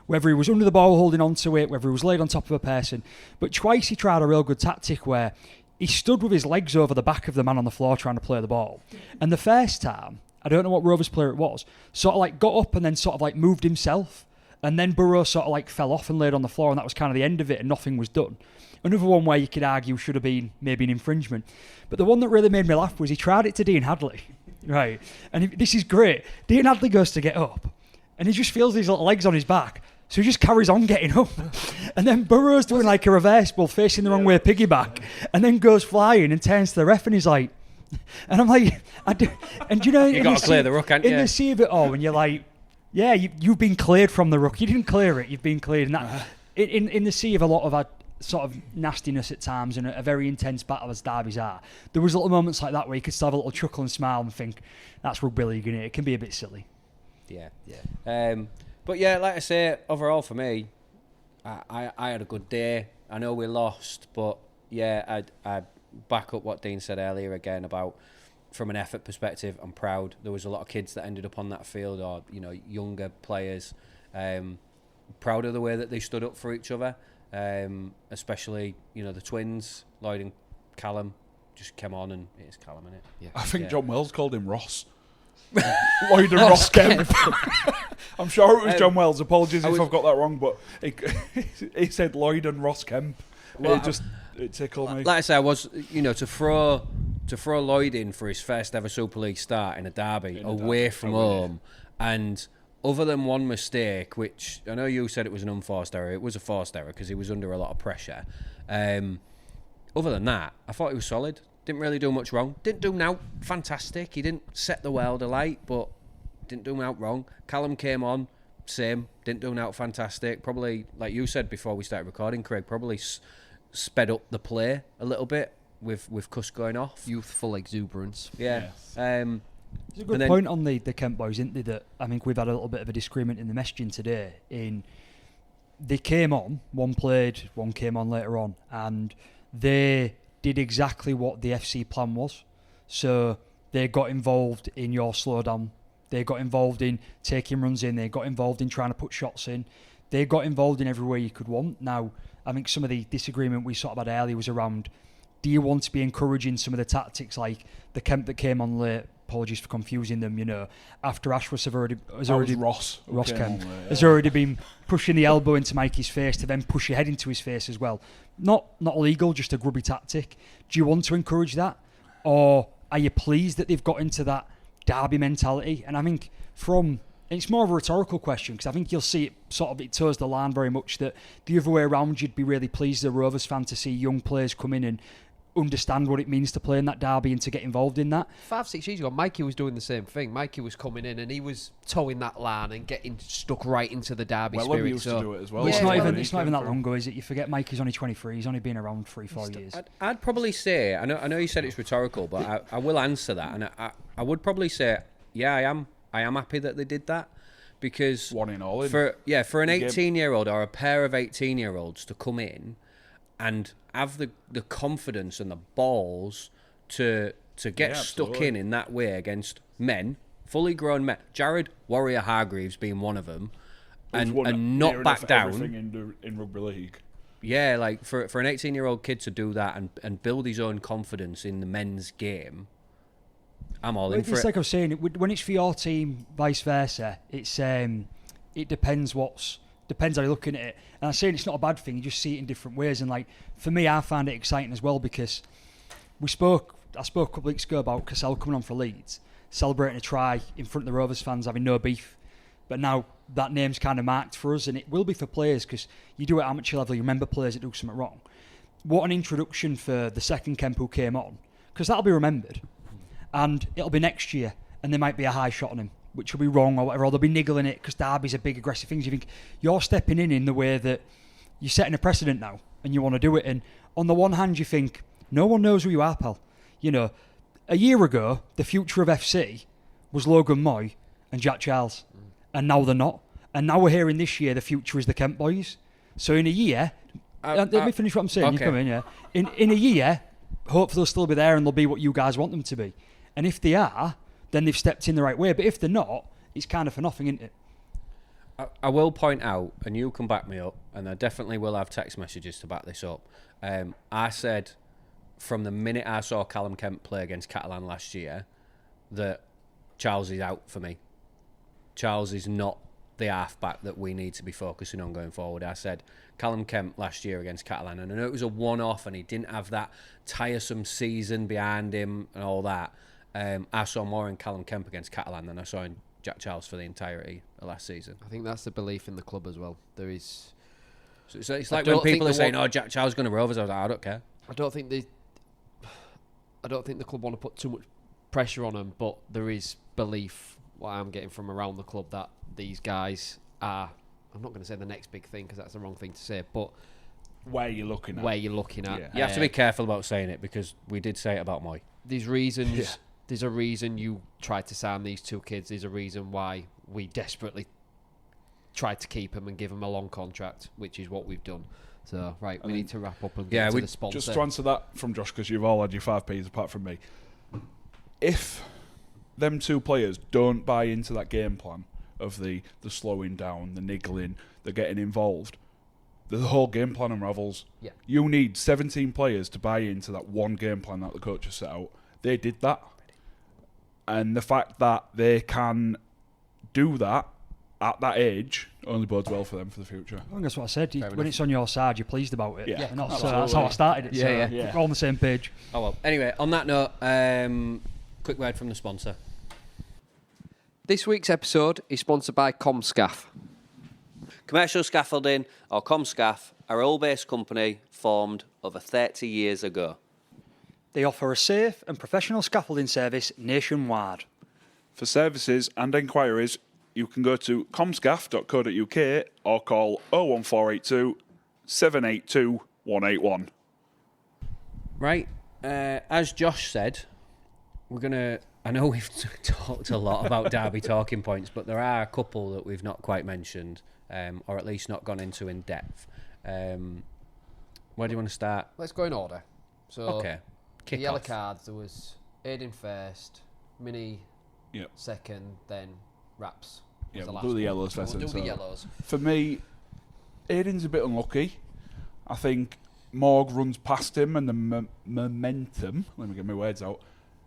Whether he was under the ball holding on to it, whether he was laid on top of a person. But twice he tried a real good tactic where he stood with his legs over the back of the man on the floor trying to play the ball. And the first time, I don't know what Rovers player it was, sort of like got up and then sort of like moved himself. And then Burrow sort of like fell off and laid on the floor, and that was kind of the end of it, and nothing was done. Another one where you could argue should have been maybe an infringement. But the one that really made me laugh was he tried it to Dean Hadley. Right. And this is great. Dean Hadley goes to get up, and he just feels these little legs on his back. So he just carries on getting up. And then Burrow's doing like a reverse ball, facing the wrong way, piggyback, and then goes flying and turns to the ref, and he's like, and I'm like, and you know, You got to clear the ruck, haven't you? in the sea of it all, when you're like, yeah, you've been cleared from the ruck. You didn't clear it. You've been cleared. And that, in the sea of a lot of our sort of nastiness at times and a very intense battle as derbies are, there was little moments like that where you could still have a little chuckle and smile and think, that's rugby league, innit? It can be a bit silly. Yeah. But yeah, like I say, overall for me, I had a good day. I know we lost, but yeah, I back up what Dean said earlier again about, from an effort perspective, I'm proud. There was a lot of kids that ended up on that field, or younger players. Proud of the way that they stood up for each other, especially the twins, Lloyd and Callum, just came on, and it's Callum, innit? Yeah. I think John Wells called him Ross. Lloyd and Ross Kemp. I'm sure it was John Wells. Apologies if I've got that wrong, but he said Lloyd and Ross Kemp. Well, It tickled me. Like I said, I was to throw Lloyd in for his first ever Super League start in a derby away from home, and other than one mistake, which I know you said it was an unforced error, it was a forced error because he was under a lot of pressure. Other than that, I thought he was solid. Didn't really do much wrong. Didn't do out fantastic. He didn't set the world alight, but didn't do out wrong. Callum came on, same. Didn't do out fantastic. Probably, like you said before we started recording, Craig, probably sped up the play a little bit with Cuss going off. Youthful exuberance. Yeah. Yes. There's a good point on the Kent boys, isn't there? That I think we've had a little bit of a disagreement in the messaging today. They came on, one played, one came on later on, and they did exactly what the FC plan was. So they got involved in your slowdown. They got involved in taking runs in. They got involved in trying to put shots in. They got involved in every way you could want. Now, I think some of the disagreement we sort of had earlier was around, do you want to be encouraging some of the tactics like the Kemp that came on late? Apologies for confusing them, after Ashworth has already Ross Kemp has already been pushing the elbow into Mikey's face to then push your head into his face as well. Not illegal, just a grubby tactic. Do you want to encourage that? Or are you pleased that they've got into that derby mentality? And I think it's more of a rhetorical question, because I think you'll see it toes the line very much that the other way around, you'd be really pleased as a Rovers fan to see young players come in and understand what it means to play in that derby and to get involved in that. 5-6 years ago, Mikey was doing the same thing. Mikey was coming in and he was towing that line and getting stuck right into the derby spirit. We used to do it as well. Well, it's not even that long ago, is it? You forget Mikey's only 23. He's only been around 3-4 years. I'd probably say, I know you said it's rhetorical, but I will answer that, and I would probably say, yeah, I am happy that they did that, because one in all. For an 18-year-old or a pair of 18-year-olds to come in and have the confidence and the balls to get stuck in that way against men, fully grown men. Jared Warrior Hargreaves being one of them, and not back down. In rugby league. Yeah, like for an 18-year-old kid to do that and build his own confidence in the men's game, I'm all in for it. It's like I was saying, when it's for your team, vice versa, it depends how you're looking at it. And I'm saying it's not a bad thing, you just see it in different ways. And like, for me, I find it exciting as well, because I spoke a couple of weeks ago about Cassell coming on for Leeds, celebrating a try in front of the Rovers fans, having no beef. But now that name's kind of marked for us, and it will be for players, because you do it at amateur level, you remember players that do something wrong. What an introduction for the second Kemp who came on, because that'll be remembered. And it'll be next year, and there might be a high shot on him, which will be wrong or whatever, or they'll be niggling it because derby's a big aggressive thing. So you think you're stepping in the way that you're setting a precedent now, and you want to do it. And on the one hand, you think no one knows who you are, pal. A year ago, the future of FC was Logan Moy and Jack Charles. And now they're not. And now we're hearing this year the future is the Kent boys. So in a year, let me finish what I'm saying. Okay. You come in, yeah. In a year, hopefully they'll still be there and they'll be what you guys want them to be. And if they are, then they've stepped in the right way. But if they're not, it's kind of for nothing, isn't it? I will point out, and you can back me up, and I definitely will have text messages to back this up. I said from the minute I saw Callum Kemp play against Catalan last year that Charles is out for me. Charles is not the half-back that we need to be focusing on going forward. I said Callum Kemp last year against Catalan, and I know it was a one-off and he didn't have that tiresome season behind him and all that. I saw more in Callum Kemp against Catalan than I saw in Jack Charles for the entirety of last season. I think that's the belief in the club as well. There is. So it's like when people are saying, "Oh, Jack Charles is going to Rovers," I was like, "I don't care." I don't think the club want to put too much pressure on them, but there is belief. What I'm getting from around the club that these guys are. I'm not going to say the next big thing because that's the wrong thing to say, but where you're looking at. Yeah. You have to be careful about saying it because we did say it about Moy. These reasons. Yeah. There's a reason you tried to sign these two kids. There's a reason why we desperately tried to keep them and give them a long contract, which is what we've done. So, right, we need to wrap up and get to the sponsor. Just to answer that from Josh, because you've all had your 5Ps apart from me. If them two players don't buy into that game plan of the slowing down, the niggling, the getting involved, the whole game plan unravels. Yeah. You need 17 players to buy into that one game plan that the coach has set out. They did that. And the fact that they can do that at that age only bodes well for them for the future. I think that's what I said. When it's on your side, you're pleased about it. Yeah, And that's how I started it. Yeah. We're all on the same page. Oh well. Anyway, on that note, quick word from the sponsor. This week's episode is sponsored by Comscaff. Commercial Scaffolding, or Comscaff, are a Hull-based company formed over 30 years ago. They offer a safe and professional scaffolding service nationwide. For services and enquiries, you can go to comscaff.co.uk or call 01482 782 181. Right, as Josh said, we're going to... I know we've talked a lot about Derby talking points, but there are a couple that we've not quite mentioned, or at least not gone into in depth. Where do you want to start? Let's go in order. So, okay. The yellow cards, there was Aiden first, Mini second, then Raps. Yeah, we'll do the yellows first. We'll do the yellows. For me, Aiden's a bit unlucky. I think Morg runs past him and the momentum, let me get my words out,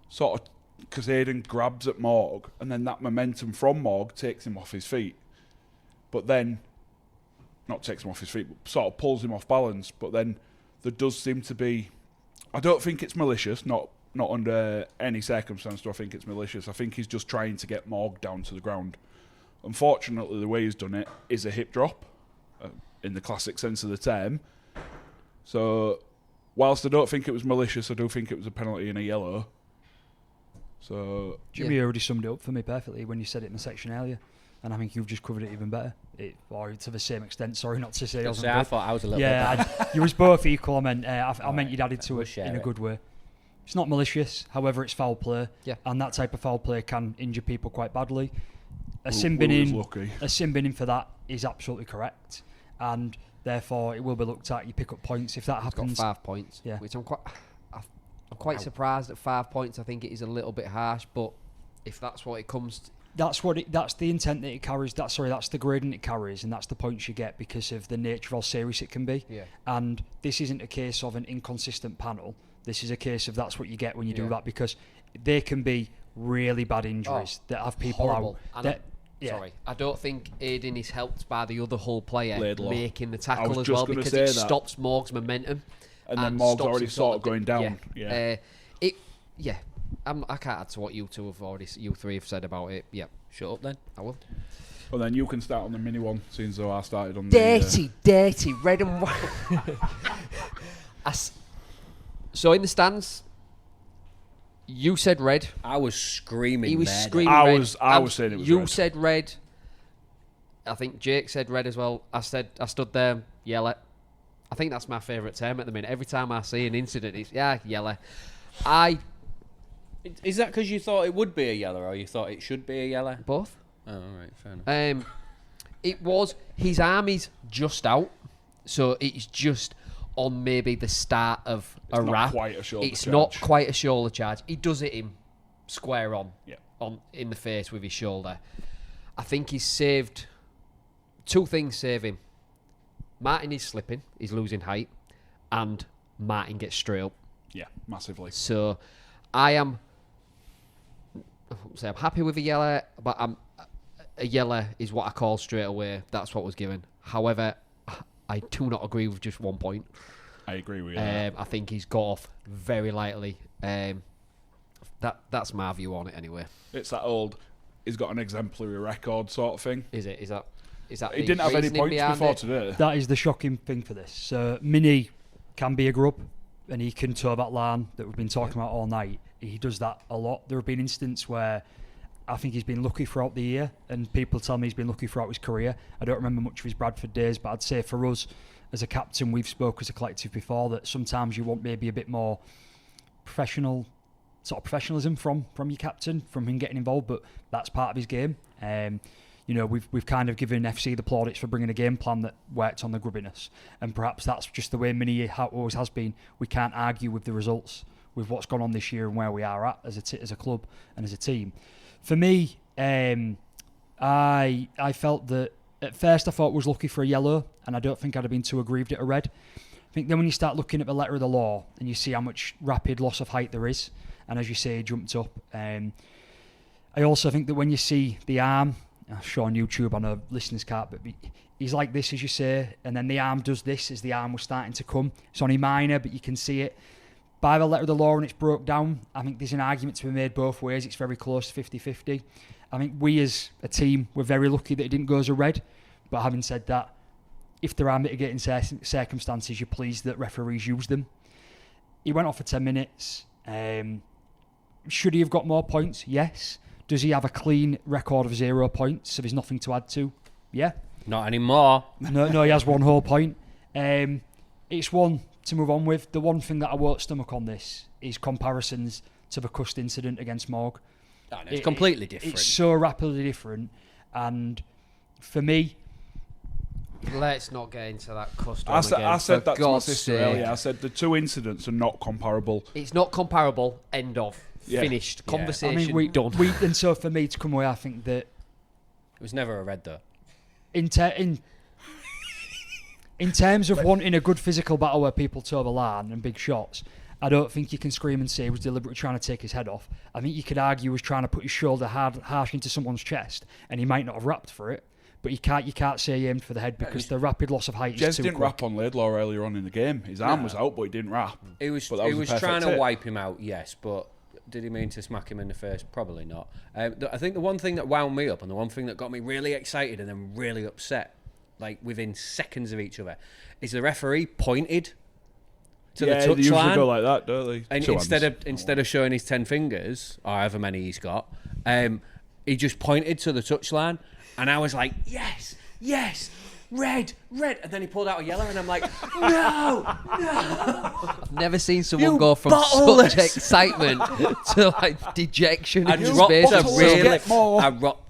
sort of, because Aiden grabs at Morg and then that momentum from Morg takes him off his feet. But then, not takes him off his feet, but sort of pulls him off balance. But then there does seem to be, I don't think it's malicious, not under any circumstance do I think it's malicious. I think he's just trying to get Morg down to the ground. Unfortunately, the way he's done it is a hip drop, in the classic sense of the term. So, whilst I don't think it was malicious, I do think it was a penalty and a yellow. So Jimmy already summed it up for me perfectly when you said it in the section earlier, and I think you've just covered it even better. Or to the same extent. Sorry, not to say I wasn't. I thought I was a little bit bad. You was both equal. I meant I meant you'd added to it in a good way. It's not malicious, however, it's foul play, and that type of foul play can injure people quite badly. A sin binning for that is absolutely correct, and therefore it will be looked at. You pick up points if that happens. Got 5 points, which I'm quite surprised at 5 points. I think it is a little bit harsh, but if that's what it comes to, that's the intent that it carries. That's the grading it carries, and that's the points you get because of the nature of how serious it can be. Yeah. And this isn't a case of an inconsistent panel. This is a case of that's what you get when you do that, because they can be really bad injuries that have people horrible. out. Sorry, I don't think Aiden is helped by the other Hull player Laidlaw making the tackle as well, because it stops Morg's momentum. And then Morg's already sort of going down. I can't add to what you three have said about it. Yeah, shut up then. I will. Well, then you can start on the mini one, since though I started on dirty red and white. So in the stands, you said red. I was screaming. He was red. screaming I red. was saying it was You red. said red. I think Jake said red as well. I stood there, yellow. I think that's my favourite term at the minute. Every time I see an incident, it's yellow. Is that because you thought it would be a yellow, or you thought it should be a yellow? Both. Oh, all right, fair enough. It was, his arm is just out, so it's just on maybe the start of a wrap. It's not quite a shoulder charge. He does hit him square on, in the face with his shoulder. I think he's saved, 2 things save him. Martin is slipping, he's losing height, and Martin gets straight up. Yeah, massively. So I'm happy with a yellow, but a yellow is what I call straight away. That's what was given. However, I do not agree with just 1 point. I agree with you. I think he's got off very lightly. That's my view on it anyway. It's that old, he's got an exemplary record sort of thing. Is it? Is that he didn't have any points before today. That is the shocking thing for this. So Mini can be a grub, and he can toe that line that we've been talking about all night. He does that a lot. There have been instances where I think he's been lucky throughout the year, and people tell me he's been lucky throughout his career. I don't remember much of his Bradford days, but I'd say for us as a captain, we've spoke as a collective before that sometimes you want maybe a bit more professionalism from your captain, from him getting involved, but that's part of his game. We've kind of given FC the plaudits for bringing a game plan that worked on the grubbiness, and perhaps that's just the way Mini always has been. We can't argue with the results, with what's gone on this year and where we are at as a club and as a team. For me, I felt that at first I thought was lucky for a yellow, and I don't think I'd have been too aggrieved at a red. I think then when you start looking at the letter of the law and you see how much rapid loss of height there is, and as you say, he jumped up. I also think that when you see the arm, I'm sure on YouTube, I know listeners can't, but he's like this, as you say, and then the arm does this as the arm was starting to come. It's only minor, but you can see it. By the letter of the law and it's broke down, I think there's an argument to be made both ways. It's very close to 50-50. I think we as a team were very lucky that it didn't go as a red. But having said that, if there are mitigating circumstances, you're pleased that referees use them. He went off for 10 minutes. Should he have got more points? Yes. Does he have a clean record of 0 points, so there's nothing to add to? Yeah. Not anymore. No, he has 1 whole point. It's one to move on with. The one thing that I won't stomach on this is comparisons to the Cust incident against Morg. Oh, no, it's completely different. It's so rapidly different, and for me, let's not get into that Cust. I said that to my sister earlier. I said the 2 incidents are not comparable. It's not comparable. End of. Yeah. Finished. Yeah. Conversation. I mean, done. And so for me to come away, I think that it was never a red though. In terms of wanting a good physical battle where people toe the line and big shots, I don't think you can scream and say he was deliberately trying to take his head off. I think you could argue he was trying to put his shoulder harsh into someone's chest, and he might not have rapped for it. But you can't say he aimed for the head because the rapid loss of height is too quick. Jez didn't rap on Laidlaw earlier on in the game. His arm was out, but he didn't rap. He was trying to wipe him out, yes, but did he mean to smack him in the face? Probably not. I think the one thing that wound me up and the one thing that got me really excited and then really upset, like within seconds of each other, is the referee pointed to the touchline. They usually go like that, don't they? And instead of showing his 10 fingers, or however many he's got, he just pointed to the touchline, and I was like, yes, red, and then he pulled out a yellow, and I'm like, no. I've never seen someone go from such excitement to like dejection. I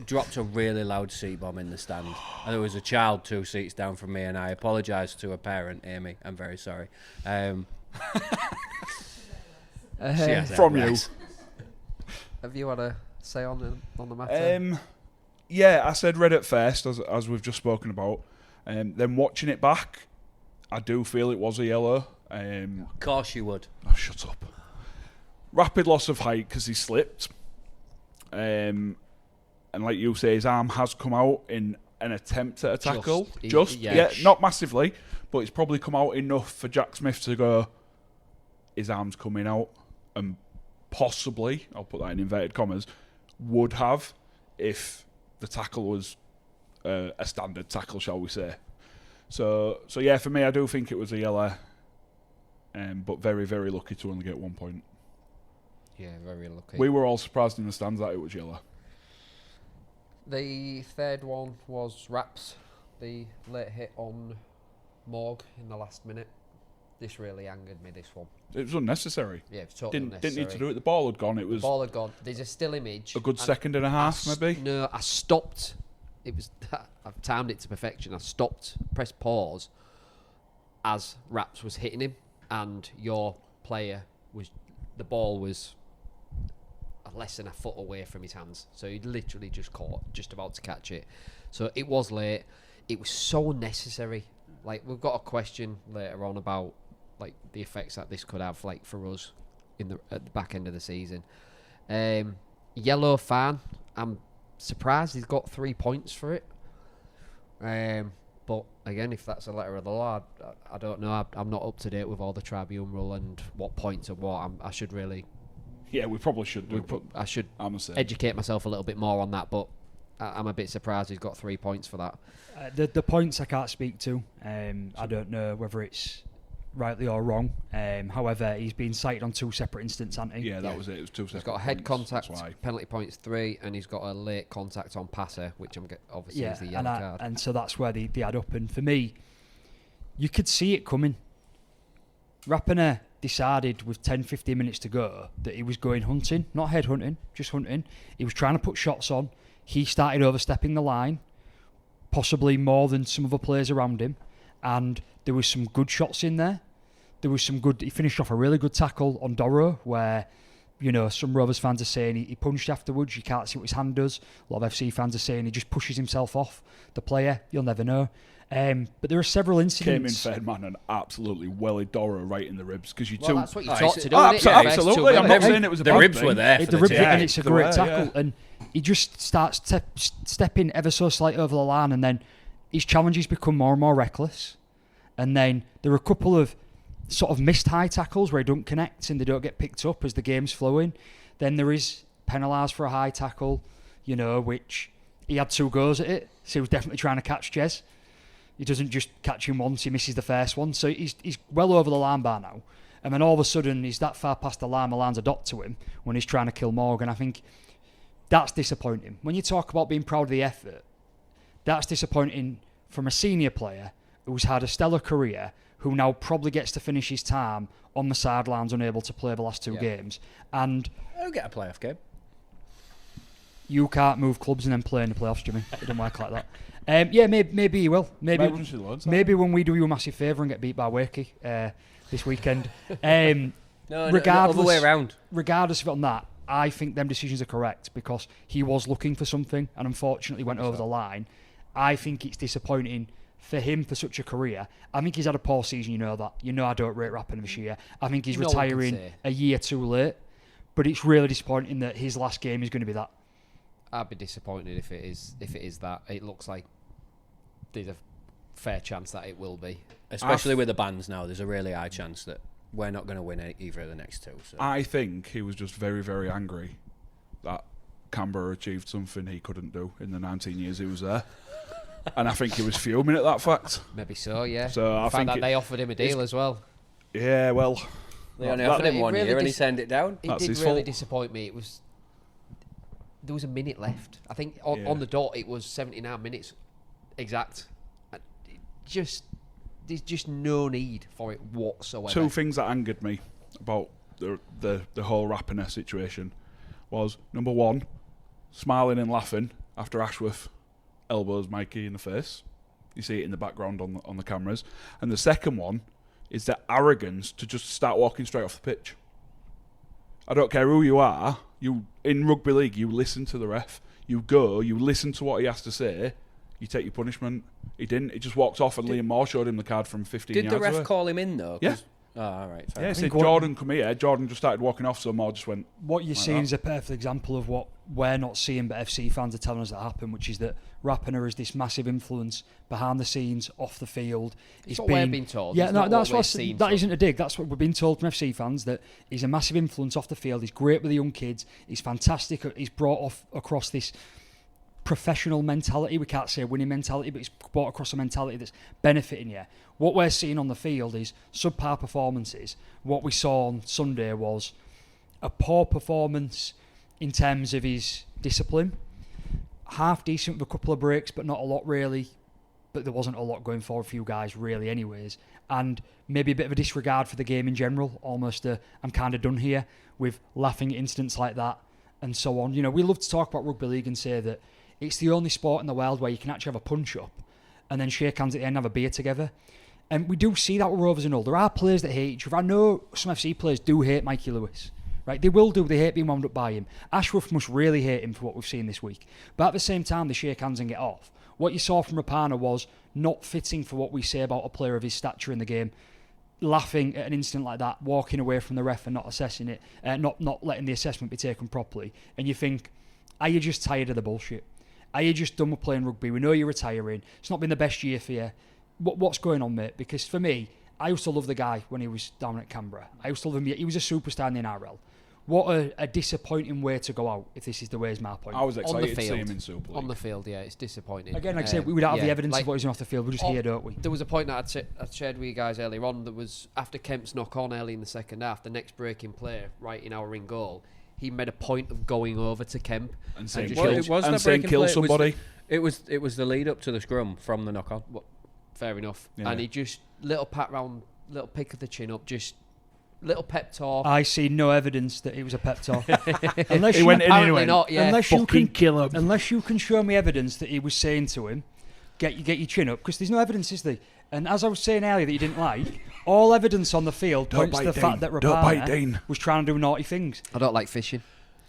dropped a really loud seat bomb in the stand, and there was a child 2 seats down from me, and I apologised to a parent, Amy. I'm very sorry. From you. Have you had a say on the matter? Yeah, I said red at first, as we've just spoken about. Then watching it back, I do feel it was a yellow. Of course you would. Oh, shut up. Rapid loss of height because he slipped. And like you say, his arm has come out in an attempt at a tackle. Not massively, but it's probably come out enough for Jack Smith to go, his arm's coming out. And possibly, I'll put that in inverted commas, would have if the tackle was a standard tackle, shall we say. So yeah, for me, I do think it was a yellow, but very, very lucky to only get 1 point. Yeah, very lucky. We were all surprised in the stands that it was yellow. The third one was Raps, the late hit on Morg in the last minute. This really angered me, this one. It was unnecessary. Yeah, it's totally Didn't unnecessary. need to do it. The ball had gone. It was Ball had gone. There's a still image. a good second and a half, maybe. No, I stopped. It was. I've timed it to perfection. I stopped, pressed pause as Raps was hitting him, and your player was. The ball was less than a foot away from his hands, so he'd literally just caught, just about to catch it. So it was late. It was so unnecessary. Like, we've got a question later on about like the effects that this could have, like, for us at the back end of the season. Yellow fan, I'm surprised he's got 3 points for it. But again, if that's a letter of the law, I don't know. I'm not up to date with all the tribune rule and what points are what. I should really. Yeah, we probably should do. I should I'm the same. educate myself a little bit more on that. But I'm a bit surprised he's got 3 points for that. The points I can't speak to. I don't know whether it's rightly or wrong. However, he's been cited on 2 separate incidents, hasn't he? Yeah, that was it. It was 2 separate. He's got a head points, contact, that's why. penalty points 3, and he's got a late contact on passer, which obviously is the and yellow card. and so that's where they add up. And for me, you could see it coming. Rapiner decided with 10-15 minutes to go that he was going hunting, not head hunting, just hunting. He was trying to put shots on. He started overstepping the line, possibly more than some other players around him, and there was some good shots in there. There was some good. He finished off a really good tackle on Doro, where, you know, some Rovers fans are saying he punched afterwards. You can't see what his hand does. A lot of FC fans are saying he just pushes himself off the player. You'll never know. But there are several incidents. Came in fair man and absolutely wellied Doro right in the ribs because you Well, two. that's what you Oh, taught it's- to do. Oh, innit? The first absolutely. 2 I'm not minutes. saying it was a The bad ribs thing. were there for The the ribs, team. and it's a They great were, tackle. yeah. And he just starts stepping ever so slightly over the line, and then his challenges become more and more reckless. And then there are a couple of sort of missed high tackles where he don't connect and they don't get picked up as the game's flowing. Then there is penalised for a high tackle, you know, which he had 2 goes at it, so he was definitely trying to catch Jez. He doesn't just catch him once, he misses the first one. So he's well over the line by now. And then all of a sudden, he's that far past the line, Milan's a dot to him when he's trying to kill Morgan. I think that's disappointing. When you talk about being proud of the effort, that's disappointing from a senior player who's had a stellar career, who now probably gets to finish his time on the sidelines, unable to play the last 2 games. And I'll get a playoff game. you can't move clubs and then play in the playoffs, Jimmy. It doesn't work like that. Yeah, maybe you will. Maybe when we do you a massive favour and get beat by Wakey this weekend. No, regardless, other way around. Regardless of it on that, I think them decisions are correct because he was looking for something and unfortunately went over the line. I think it's disappointing for him for such a career. I think he's had a poor season, you know that. You know I don't rate Rapinoe this year. I think he's No one can retiring say. a year too late. But it's really disappointing that his last game is going to be that. I'd be disappointed if it is that. It looks like there's a fair chance that it will be. Especially with the bans now, there's a really high chance that we're not going to win either of the next 2. So. I think he was just very, very angry that Canberra achieved something he couldn't do in the 19 years he was there. And I think he was fuming at that fact. Maybe so, yeah. So I the fact think that they offered him a deal as well. Yeah, well, They only that- offered him it 1 really year and he dis- turned it down. It That's did his really fault. disappoint me. There was a minute left. I think on Yeah. the dot it was 79 minutes exact. And there's just no need for it whatsoever. 2 things that angered me about the whole Rapinoe situation was, number 1, smiling and laughing after Ashworth elbows Mikey in the face. You see it in the background on the cameras. And the second one is the arrogance to just start walking straight off the pitch. I don't care who you are. You in rugby league, you listen to the ref. You go, you listen to what he has to say. You take your punishment. He didn't. He just walked off, and Liam Moore showed him the card from 15 Did yards the ref away. call him in though? Yeah. 'Cause- Oh, all right. Fair Yeah, he enough. said, think what- Jordan, come here. Jordan just started walking off, so Moore just went. What you're Like seeing that. is a perfect example of what we're not seeing, but FC fans are telling us that happened, which is that Rapinoe is this massive influence behind the scenes, off the field. It's what we're being told. Yeah, It's no, not that's what what we've seen, that so. isn't a dig. That's what we've been told from FC fans, that he's a massive influence off the field. He's great with the young kids. He's fantastic. He's brought across this professional mentality. We can't say winning mentality, but he's brought across a mentality that's benefiting you. What we're seeing on the field is subpar performances. What we saw on Sunday was a poor performance in terms of his discipline. Half decent with a couple of breaks, but not a lot really. but there wasn't a lot going forward for you guys really anyways. And maybe a bit of a disregard for the game in general, almost I'm kind of done here with laughing at incidents like that and so on. You know, we love to talk about rugby league and say that it's the only sport in the world where you can actually have a punch-up and then shake hands at the end and have a beer together. And we do see that with Rovers and all. There are players that hate each other. I know some FC players do hate Mikey Lewis. Right? They will do. They hate being wound up by him. Ashworth must really hate him for what we've seen this week. But at the same time, they shake hands and get off. What you saw from Rapana was not fitting for what we say about a player of his stature in the game. Laughing at an incident like that, walking away from the ref and not assessing it, not letting the assessment be taken properly. And you think, are you just tired of the bullshit? Are you just done with playing rugby? We know you're retiring. It's not been the best year for you. What's going on, mate? Because for me, I used to love the guy when he was down at Canberra. I used to love him. He was a superstar in the NRL. What a disappointing way to go out, if this is the way, is my point. I was excited on the to see field. him in Super League. On the field, yeah, it's disappointing. Again, like I said, we don't have the evidence of what he's doing off the field. We're just here, don't we? There was a point that I'd shared with you guys earlier on. That was after Kemp's knock on early in the second half, the next breaking play, right in our in goal, he made a point of going over to Kemp and saying, kill somebody. It was the lead up to the scrum from the knock on. Fair enough. Yeah. And he just, little pat round, little pick of the chin up, just little pep talk. I see no evidence that it was a pep talk. Unless he you, went in apparently anyway. not, yeah. Unless you Fucking can kill him. Unless you can show me evidence that he was saying to him, get your chin up, because there's no evidence, is there? And as I was saying earlier that you didn't like, all evidence on the field points to the fact that Rapana was trying to do naughty things. I don't like fishing.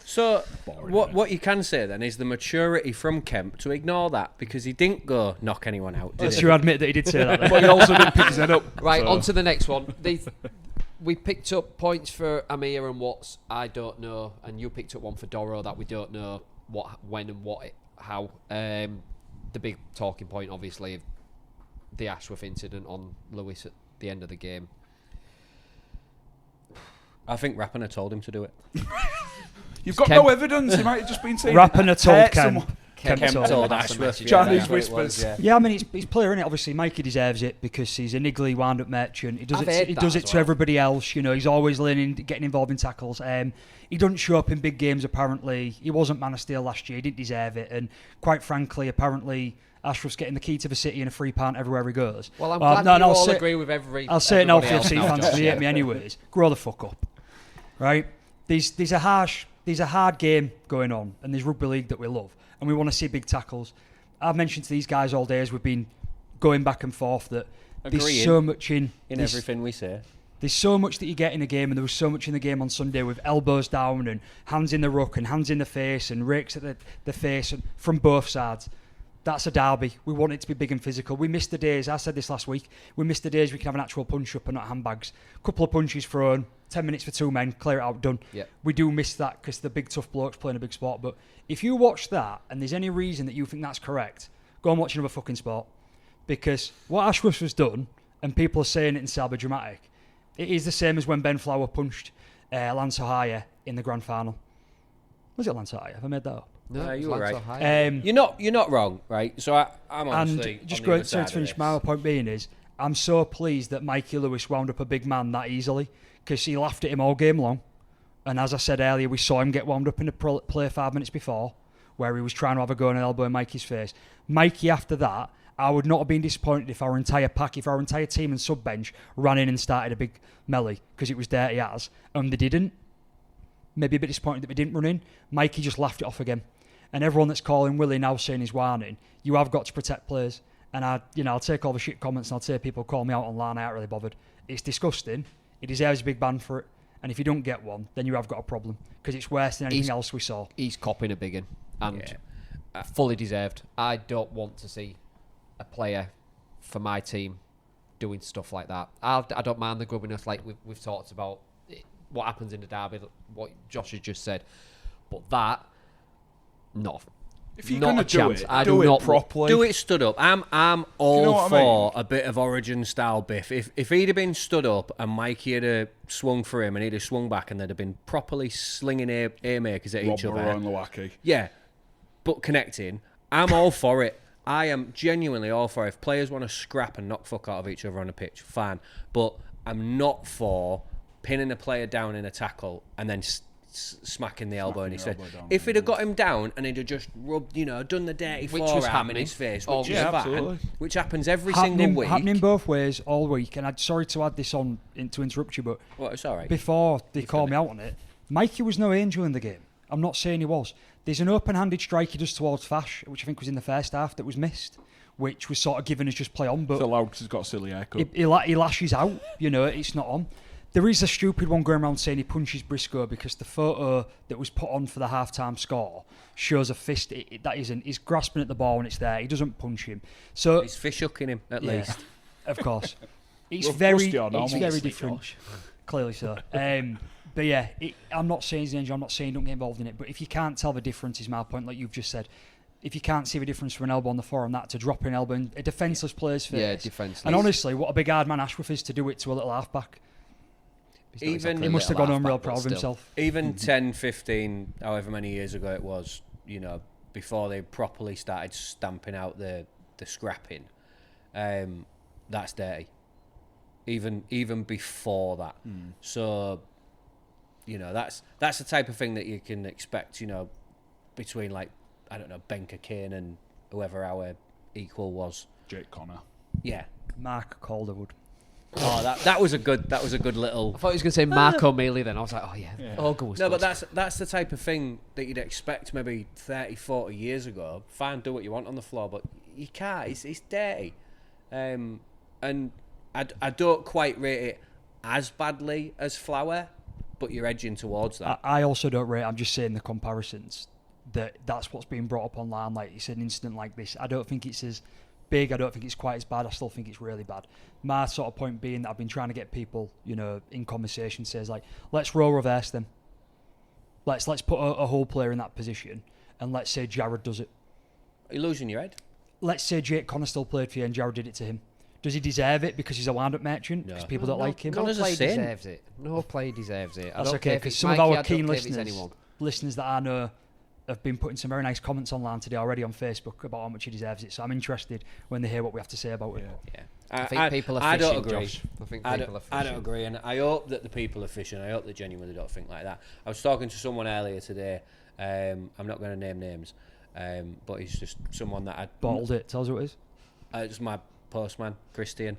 So Boring, what you can say then is the maturity from Kemp to ignore that, because he didn't go knock anyone out. Did Let's he? you admit that he did say that. But he also didn't pick his head up. Right, so. on to the next one. We picked up points for Amir and Watts, I don't know, and you picked up one for Doro that we don't know what, when and what, how. The big talking point, obviously, of the Ashworth incident on Lewis at the end of the game. I think Rapana told him to do it. You've got Kemp. no evidence. He might have just been saying Rapana told hurt Kemp. someone. Kemp Kemp told told him. Ashworth. Chinese that's what it was, whispers. Yeah, I mean, he's player, innit? Obviously, Mikey deserves it because he's a niggly, wound-up merchant. He does I've it. heard He that does as it to well. everybody else. You know, he's always learning, getting involved in tackles. He doesn't show up in big games. Apparently, he wasn't Man of Steel last year. He didn't deserve it. And quite frankly, apparently, Ashworth's getting the key to the city and a free pant everywhere he goes. Well, I'm glad you all agree with every. I'll say it now, everybody else FC now, fans, Josh, they hate me anyways. Grow the fuck up, right? There's a hard game going on, and there's rugby league that we love, and we want to see big tackles. I've mentioned to these guys all day as we've been going back and forth that there's so much in everything we say. There's so much that you get in a game, and there was so much in the game on Sunday with elbows down and hands in the ruck and hands in the face and rakes at the face and from both sides. That's a derby. We want it to be big and physical. We missed the days, I said this last week, we missed the days we can have an actual punch-up and not handbags. Couple of punches thrown, 10 minutes for two men, clear it out, done. Yep. We do miss that because the big tough blokes playing a big sport. But if you watch that and there's any reason that you think that's correct, go and watch another fucking sport. Because what Ashworth has done, and people are saying it in Selby dramatic, it is the same as when Ben Flower punched Lance O'Hare in the grand final. Was it Lance O'Hare? Have I made that up? No, you were right. You're not wrong, right? So I'm honestly and just on the going other side to finish of my this. point being is I'm so pleased that Mikey Lewis wound up a big man that easily because he laughed at him all game long, and as I said earlier, we saw him get wound up in the play 5 minutes before where he was trying to have a go and an elbow in Mikey's face. Mikey, after that, I would not have been disappointed if our entire team and sub bench ran in and started a big melee because it was dirty as, and they didn't. Maybe a bit disappointed that we didn't run in. Mikey just laughed it off again. And everyone that's calling Willie now saying he's whining, you have got to protect players. And I'll take all the shit comments and I'll say people call me out online, I ain't really bothered. It's disgusting. He deserves a big ban for it. And if you don't get one, then you have got a problem. Because it's worse than anything else we saw. He's copping a big one. And fully deserved. I don't want to see a player for my team doing stuff like that. I don't mind the grubbiness like we've talked about. What happens in the derby, what Josh has just said. But that... No. If you're not going a to do chance. it, I do do it not properly. Do it stood up. I'm all you know what I for mean? a bit of origin style biff. If he'd have been stood up and Mikey had swung for him and he'd have swung back and they'd have been properly slinging haymakers at each other. Around Lawaki. Yeah, but connecting, I'm all for it. I am genuinely all for it. If players want to scrap and knock fuck out of each other on a pitch, fine. But I'm not for pinning a player down in a tackle and then smacking the elbow in his face. Elbow down, If he'd have got him down and he'd have just rubbed, done the dirty Which was forearm in happening. his face, Oh, which is yeah, fine, absolutely. which happens every single week. Happening both ways all week. And I'm sorry to add this on to interrupt you, but Well, it's all right. before they called me out on it, Mikey was no angel in the game. I'm not saying he was. There's an open-handed strike he does towards Fash, which I think was in the first half, that was missed, which was sort of given as just play on. But It's allowed because he's got a silly haircut. he lashes out, it's not on. There is a stupid one going around saying he punches Briscoe because the photo that was put on for the half-time score shows a fist. That isn't. He's grasping at the ball when it's there. He doesn't punch him. So He's fish hooking him, at yeah, least. of course. It's Rough very, rusty or it's normal? very different. Clearly so. But yeah, I'm not saying he's an angel. I'm not saying don't get involved in it. But if you can't tell the difference, is my point, like you've just said. If you can't see the difference from an elbow on the floor and that to drop an elbow in a defenceless player's face. Yeah, defenceless. And honestly, what a big hard man Ashworth is to do it to a little halfback. He's not Even- exactly He a must have little gone home real halfback, proud but of still. himself. Even 10, 15, however many years ago it was, before they properly started stamping out the scrapping, that's dirty. Even before that. So, that's the type of thing that you can expect, between, like, I don't know, Ben Kane and whoever our equal was. Jake Connor. Yeah. Mark Calderwood. Oh, that was a good little. I thought he was going to say Mark O'Mealy then. I was like, oh yeah. Olga was No, good. but that's the type of thing that you'd expect maybe 30, 40 years ago. Fine, do what you want on the floor, but you can't. It's dirty. And I don't quite rate it as badly as Flower, but you're edging towards that. I also don't rate. I'm just saying the comparisons. That's what's being brought up online. Like it's an incident like this. I don't think it's as big. I don't think it's quite as bad. I still think it's really bad. My sort of point being that I've been trying to get people, in conversation, says like, let's role reverse them. Let's put a whole player in that position, and let's say Jared does it. Are you losing your head? Let's say Jake Connor still played for you and Jared did it to him. Does he deserve it because he's a wind-up merchant? No. Because people don't like him? No Connor's a player sin. deserves it. No player deserves it. I That's don't okay, care if because it's some of Mikey, our I don't keen care if it's listeners anyone. that I know have been putting some very nice comments online today already on Facebook about how much he deserves it. So I'm interested when they hear what we have to say about it. Yeah. I think people are I fishing, don't agree. Josh. I think I people are don't, fishing. I don't agree, and I hope that the people are fishing. I hope they genuinely don't think like that. I was talking to someone earlier today. I'm not going to name names, but he's just someone that I Bottled it. Tells you what it is. It's my postman, Christian.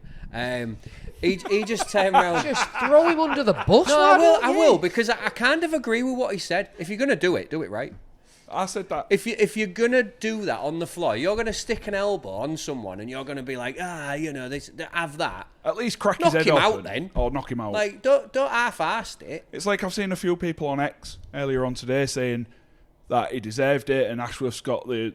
He just turned around. Just throw him under the bus. No, why I will. don't I you? will because I kind of agree with what he said. If you're going to do it right. I said that. If you're gonna do that on the floor, you're gonna stick an elbow on someone, and you're gonna be like, have that. At least crack Knock his head him off. out then. Or knock him out. Like, don't half-assed it. It's like I've seen a few people on X earlier on today saying that he deserved it and Ashworth's got the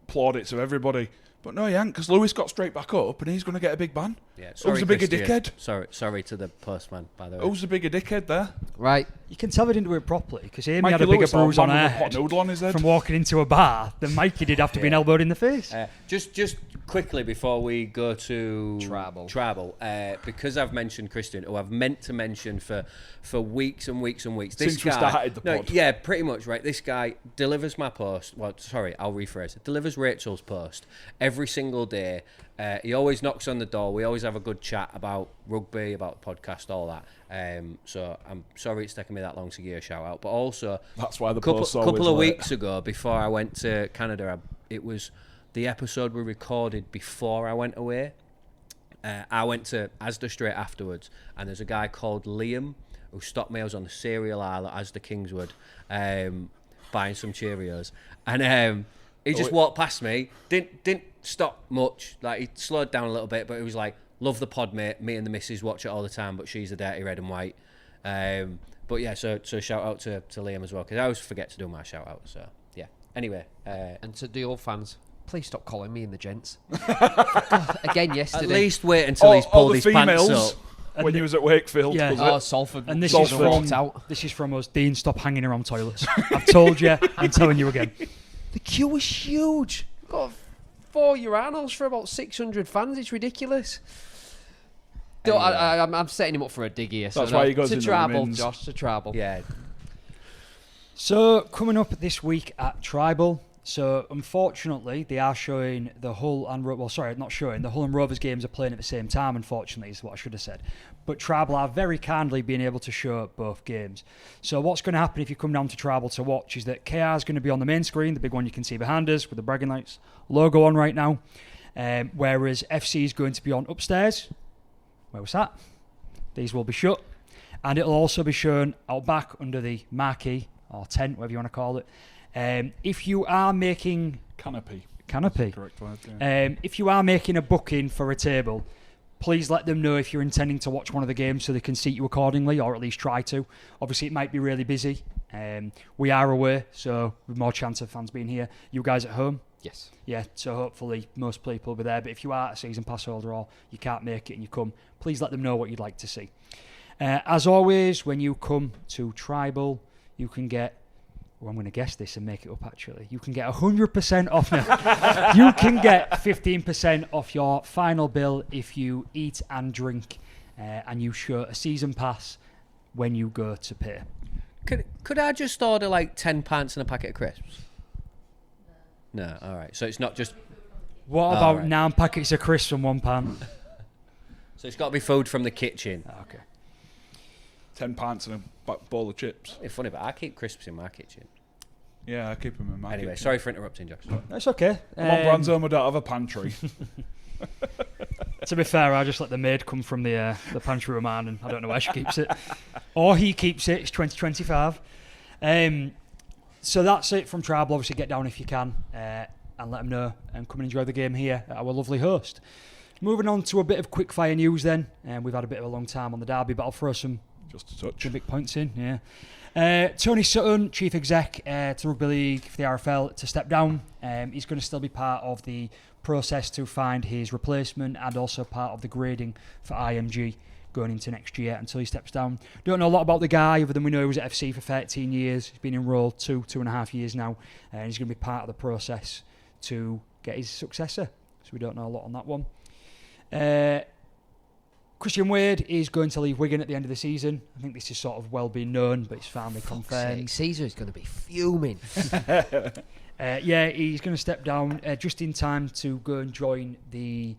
plaudits of everybody. But no, he ain't, because Lewis got straight back up and he's going to get a big ban. Yeah, Who's the bigger Christian. dickhead? Sorry to the postman, by the way. Who's the bigger dickhead there? Right. You can tell they didn't do it properly because Amy Mikey had a bigger Lewis, bruise on man her with a pot head noodle on his head. from walking into a bar than Mikey did after being elbowed in the face. Just quickly before we go to Travel. because I've mentioned Christian, who I've meant to mention for weeks and weeks and weeks. Since we started the pod. Yeah, pretty much, right. This guy delivers my post. Well, sorry, I'll rephrase it. Delivers Rachel's post every single day. He always knocks on the door. We always have a good chat about rugby, about the podcast, all that. So I'm sorry it's taken me that long to give a shout out. But also, That's why the couple post's always of late. weeks ago, before I went to Canada, it was the episode we recorded before I went away. I went to Asda straight afterwards, and there's a guy called Liam who stopped me. I was on the cereal aisle at Asda Kingswood, buying some Cheerios, and he just walked past me. Didn't stop much. Like, he slowed down a little bit, but he was like, "Love the pod, mate. Me and the missus watch it all the time, but she's a dirty red and white." But yeah, so shout out to Liam as well, because I always forget to do my shout out. So yeah. Anyway, And to the old fans, please stop calling me and the gents. God, again yesterday. at least wait until he's All pulled the his pants females up. when he was at Wakefield. Yeah. was Oh, it? Salford. And this Salford is from walked out. this is from us. Dean, stop hanging around toilets. I've told you. I'm telling you again. The queue was huge. We've got 4 urinals for about 600 fans. It's ridiculous. Anyway. I'm setting him up for a dig here. So That's why he goes to in the travel, women's. Josh. To travel. Yeah. So coming up this week at Tribal, So unfortunately, they are showing the Hull and the Hull and Rovers games are playing at the same time. Unfortunately, is what I should have said. But Tribal are very kindly being able to show both games. So what's going to happen if you come down to Tribal to watch is that KR is going to be on the main screen, the big one you can see behind us with the bragging rights logo on right now, whereas FC is going to be on upstairs. Where was that? These will be shut, and it'll also be shown out back under the marquee or tent, whatever you want to call it. If you are making Canopy. Correct word, yeah. If you are making a booking for a table, please let them know if you're intending to watch one of the games so they can seat you accordingly, or at least try to. Obviously, it might be really busy. We are away, so with more chance of fans being here. You guys at home? Yes. Yeah, so hopefully most people will be there. But if you are a season pass holder or you can't make it and you come, please let them know what you'd like to see. As always, when you come to Tribal, you can get... Well, I'm going to guess this and make it up, actually. You can get 100% off now. You can get 15% off your final bill if you eat and drink and you show a season pass when you go to pay. Could I just order like 10 pints and a packet of crisps? No, all right. So it's not just... What about 9 packets of crisps and £1? So it's got to be food from the kitchen. Okay. 10 pints and a bowl of chips. It's funny, but I keep crisps in my kitchen. Yeah, I keep them in my Anyway, kitchen. sorry for interrupting, Josh. That's okay. I'm on Branzome, I don't have a pantry. To be fair, I just let the maid come from the pantry of mine, and I don't know where she keeps it. Or he keeps it. It's 2025. So that's it from Tribal. Obviously, get down if you can and let them know and come and enjoy the game here at our lovely host. Moving on to a bit of quick-fire news then. We've had a bit of a long time on the derby, but I'll throw some just a touch. big points in, yeah. Tony Sutton, Chief Exec to Rugby League for the RFL, to step down. He's going to still be part of the process to find his replacement and also part of the grading for IMG going into next year until he steps down. Don't know a lot about the guy other than we know he was at FC for 13 years. He's been enrolled 2.5 years now, and he's going to be part of the process to get his successor. So we don't know a lot on that one. Christian Wade is going to leave Wigan at the end of the season. I think this is sort of well been known, but it's finally confirmed. Caesar is going to be fuming. Yeah, he's going to step down just in time to go and join the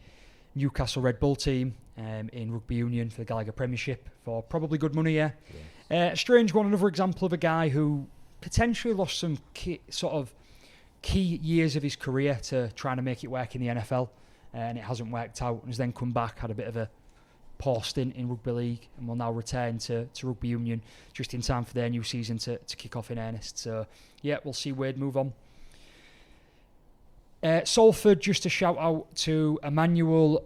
Newcastle Red Bull team in Rugby Union for the Gallagher Premiership for probably good money, yeah. A strange one, another example of a guy who potentially lost some key years of his career to trying to make it work in the NFL, and it hasn't worked out, and has then come back, had a bit of a poor stint in Rugby League, and will now return to Rugby Union just in time for their new season to kick off in earnest. So, yeah, we'll see Wade move on. Salford, just a shout out to Emmanuel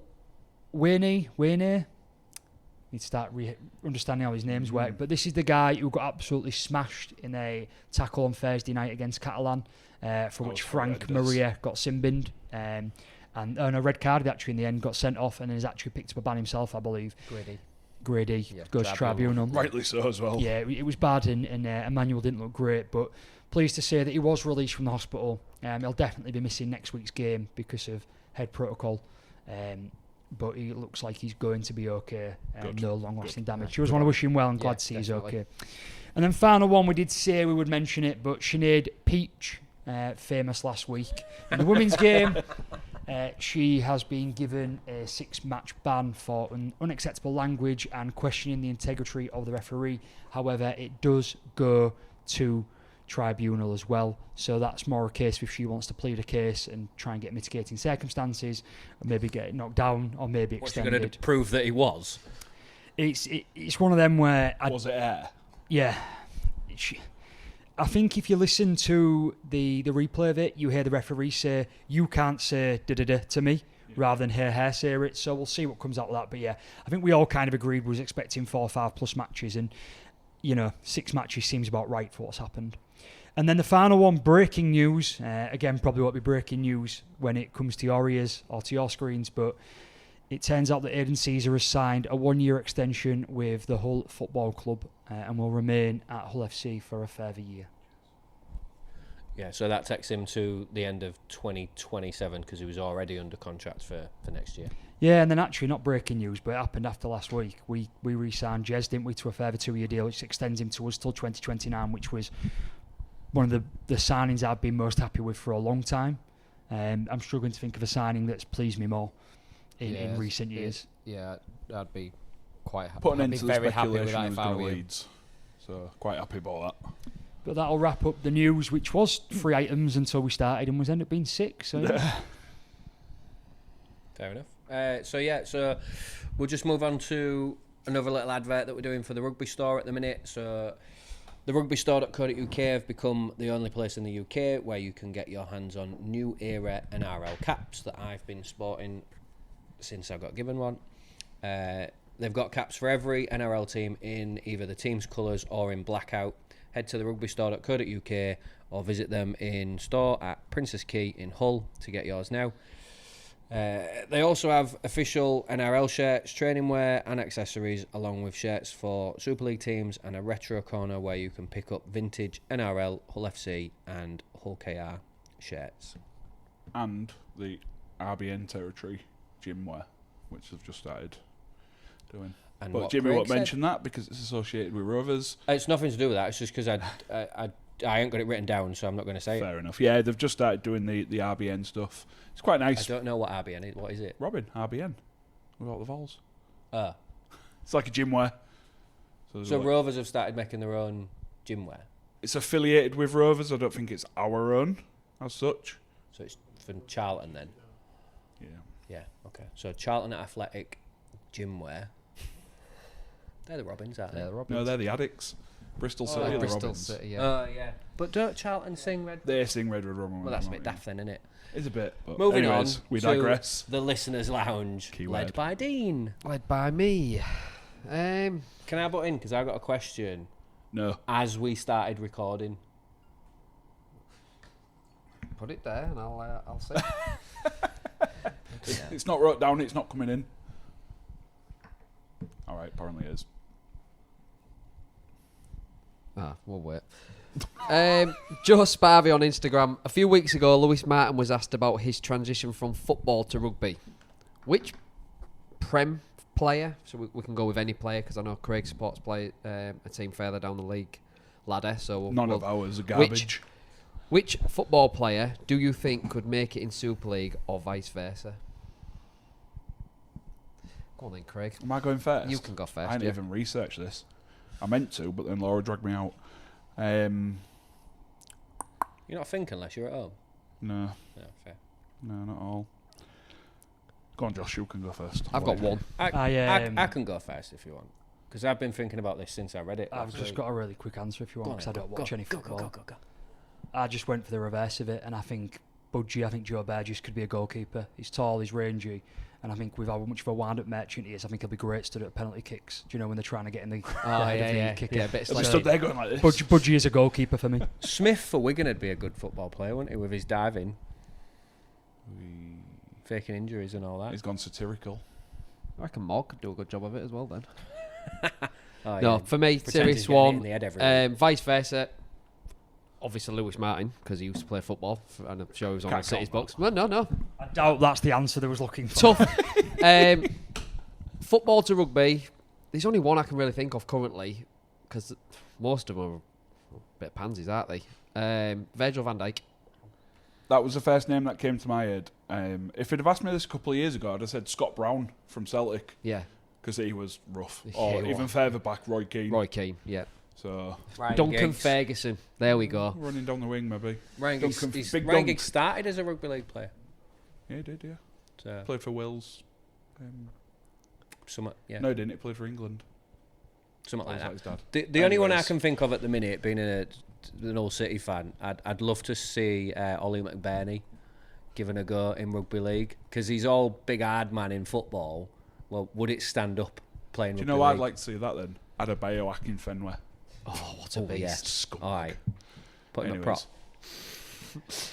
Wayne. Need to start understanding how his names work, but this is the guy who got absolutely smashed in a tackle on Thursday night against Catalan, for which Frank Maria got sin-binned. And a red card actually in the end, got sent off, and then has actually picked up a ban himself, I believe. Grady Yeah, goes to tribunal. Rightly so as well. Yeah, it was bad, and Emmanuel didn't look great, but pleased to say that he was released from the hospital. He'll definitely be missing next week's game because of head protocol, but he looks like he's going to be okay. No long-lasting damage. Just want to wish him well, and glad to see he's okay. And then final one, we did say we would mention it, but Sinead Peach, famous last week in the women's game. She has been given a 6-match ban for unacceptable language and questioning the integrity of the referee. However, it does go to tribunal as well, so that's more a case if she wants to plead a case and try and get mitigating circumstances, or maybe get it knocked down, or maybe extended. What's she going to prove that he was? It's one of them where was it air? Yeah, I think if you listen to the replay of it, you hear the referee say, "You can't say da-da-da to me," rather than hear her say it. So we'll see what comes out of that. But yeah, I think we all kind of agreed we was expecting 4 or 5 plus matches, and 6 matches seems about right for what's happened. And then the final one, breaking news. Again, probably won't be breaking news when it comes to your ears or to your screens, but it turns out that Aidan Caesar has signed a 1-year extension with the Hull Football Club and will remain at Hull FC for a further year. Yeah, so that takes him to the end of 2027 because he was already under contract for next year. Yeah, and then actually not breaking news, but it happened after last week. We re-signed Jez, didn't we, to a further 2-year deal, which extends him to us till 2029, which was one of the signings I've been most happy with for a long time. I'm struggling to think of a signing that's pleased me more in recent years. Yeah, I'd be quite happy. Put an I'd end be to the very happy with speculation that who's if I going were to you. Leeds. So quite happy about that. But that'll wrap up the news, which was 3 items until we started and was ended up being 6. So yeah. Fair enough. So we'll just move on to another little advert that we're doing for the Rugby store at the minute. So the rugbystore.co.uk have become the only place in the UK where you can get your hands on new era NRL caps that I've been sporting since I got given one. They've got caps for every NRL team in either the team's colours or in blackout. Head to the rugbystore.co.uk or visit them in store at Princess Quay in Hull to get yours now. They also have official NRL shirts, training wear and accessories, along with shirts for Super League teams and a retro corner where you can pick up vintage NRL, Hull FC and Hull KR shirts. And the RBN territory gym wear, which they've just started doing. And But what Jimmy Craig won't said- mention that because it's associated with Rovers. It's nothing to do with that. It's just because I ain't got it written down, so I'm not going to say it. Fair enough. Yeah, they've just started doing the RBN stuff. It's quite I nice. don't know what RBN is. What is it? Robin, RBN. Without the vowels. Oh. It's like a gym wear. So Rovers have started making their own gym wear. It's affiliated with Rovers. I don't think it's our own as such. So it's from Charlton then? Yeah. Yeah, okay. So Charlton Athletic gym wear. They're the Robins, aren't they? The Robins. No, they're the Addicts. Bristol City are the Bristol Robins. City, yeah. Oh, yeah. But don't Charlton sing Red? They sing Red Red Robin. Well, that's a bit daft then, isn't it? It's a bit. But Moving anyways, on we to digress. the Listeners' Lounge, Keyword. led by Dean. Led by me. Can I butt in? Because I've got a question No. as we started recording. Put it there and I'll say. It's not wrote down. It's not coming in. All right, apparently it is. We'll wait. Joe Sparvey on Instagram. A few weeks ago, Lewis Martin was asked about his transition from football to rugby. Which Prem player, so we can go with any player, because I know Craig supports a team further down the league ladder. So None of ours are garbage. Which football player do you think could make it in Super League or vice versa? Go on then, Craig. Am I going first? You can go first. I didn't yeah. even research this. I meant to, but then Laura dragged me out. No. You're not thinking unless you're at home. No, Fair. not all. Go on, Josh. You can go first. I've got one. I can go first if you want. Because I've been thinking about this since I read it. I've last just week. got a really quick answer if you want, because I don't watch any football. Go. I just went for the reverse of it, and I think Joe Burgess could be a goalkeeper. He's tall, he's rangy, and I think with how much of a wind-up merchant he is, I think he'll be great stood at penalty kicks. Do you know when they're trying to get in the head of the kicker? Yeah, a bit Have you like stood there going like this? Budgie is a goalkeeper for me. Smith for Wigan would be a good football player, wouldn't he, with his diving, faking injuries and all that. He's gone satirical. I reckon Morg could do a good job of it as well then. Oh, No, yeah. for me, Pretend he's serious getting hit in one. the head every week. Vice versa. Obviously, Lewis Martin, because he used to play football, and I'm sure he was on Can't the City's count box. Well, no. I doubt that's the answer they was looking for. Tough. Football to rugby. There's only one I can really think of currently, because most of them are a bit of pansies, aren't they? Virgil van Dijk. That was the first name that came to my head. If you'd have asked me this a couple of years ago, I'd have said Scott Brown from Celtic, Yeah, because he was rough. Yeah, Or he even was. further back, Roy Keane. Roy Keane. Yeah, So Ryan Duncan Giggs. Ferguson. There we go. running down the wing, maybe. Ryan Giggs, Duncan- he's- Big Ryan Dunk. Giggs started as a rugby league player. Yeah, he did. Yeah, So, played for Wills. something, yeah, No, he didn't. He played for England. something like Was that. his dad. The only one I Anyways. can think of at the minute, being an old City fan, I'd love to see Ollie McBurney given a go in rugby league, because he's all big hard man in football. Well, would it stand up playing Do you rugby know what I'd league? like to see that then? Adebayo Akin Fenway. Oh, what a Oh, yeah. beast. Scum. All right. Put him a Anyways. prop.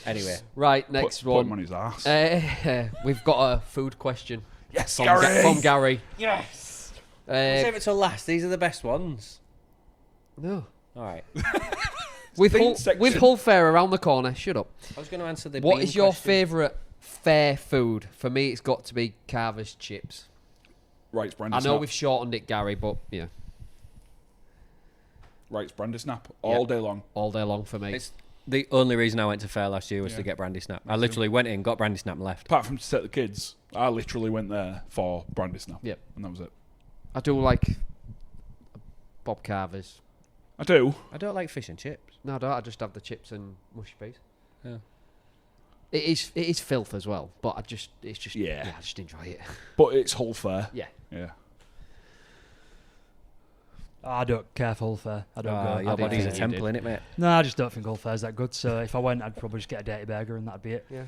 Anyway, Right, next Put him one. on his ass. We've got a food question yes, from, Gary. from Gary. yes. Uh, Save it till last. These are the best ones. no. All right. With Bean Hull, section. with Hull Fair around the corner. Shut up. I was going to answer the. What bean is your question. favourite fair food? For me, it's got to be Carver's chips. Wrights I Brandy know Snap. we've shortened it, Gary, but yeah, Wrights Brandy Snap all Yep. day long. all day long for me. It's The only reason I went to fair last year was Yeah. to get brandy snap. I literally went in, got brandy snap, and left. Apart from to take the kids, I literally went there for brandy snap. Yep. And that was it. I do like Bob Carver's. I do. I don't like fish and chips. No, I don't. I just have the chips and mushy peas. Yeah. It is filth as well, but I just I just enjoy it. But it's whole fare. Yeah. Yeah. I don't care for Hull Fair. I don't go. Your I body's a think you temple, did. innit, mate? No, I just don't think Hull Fair's that good. So if I went, I'd probably just get a dirty burger and that'd be it. Yeah.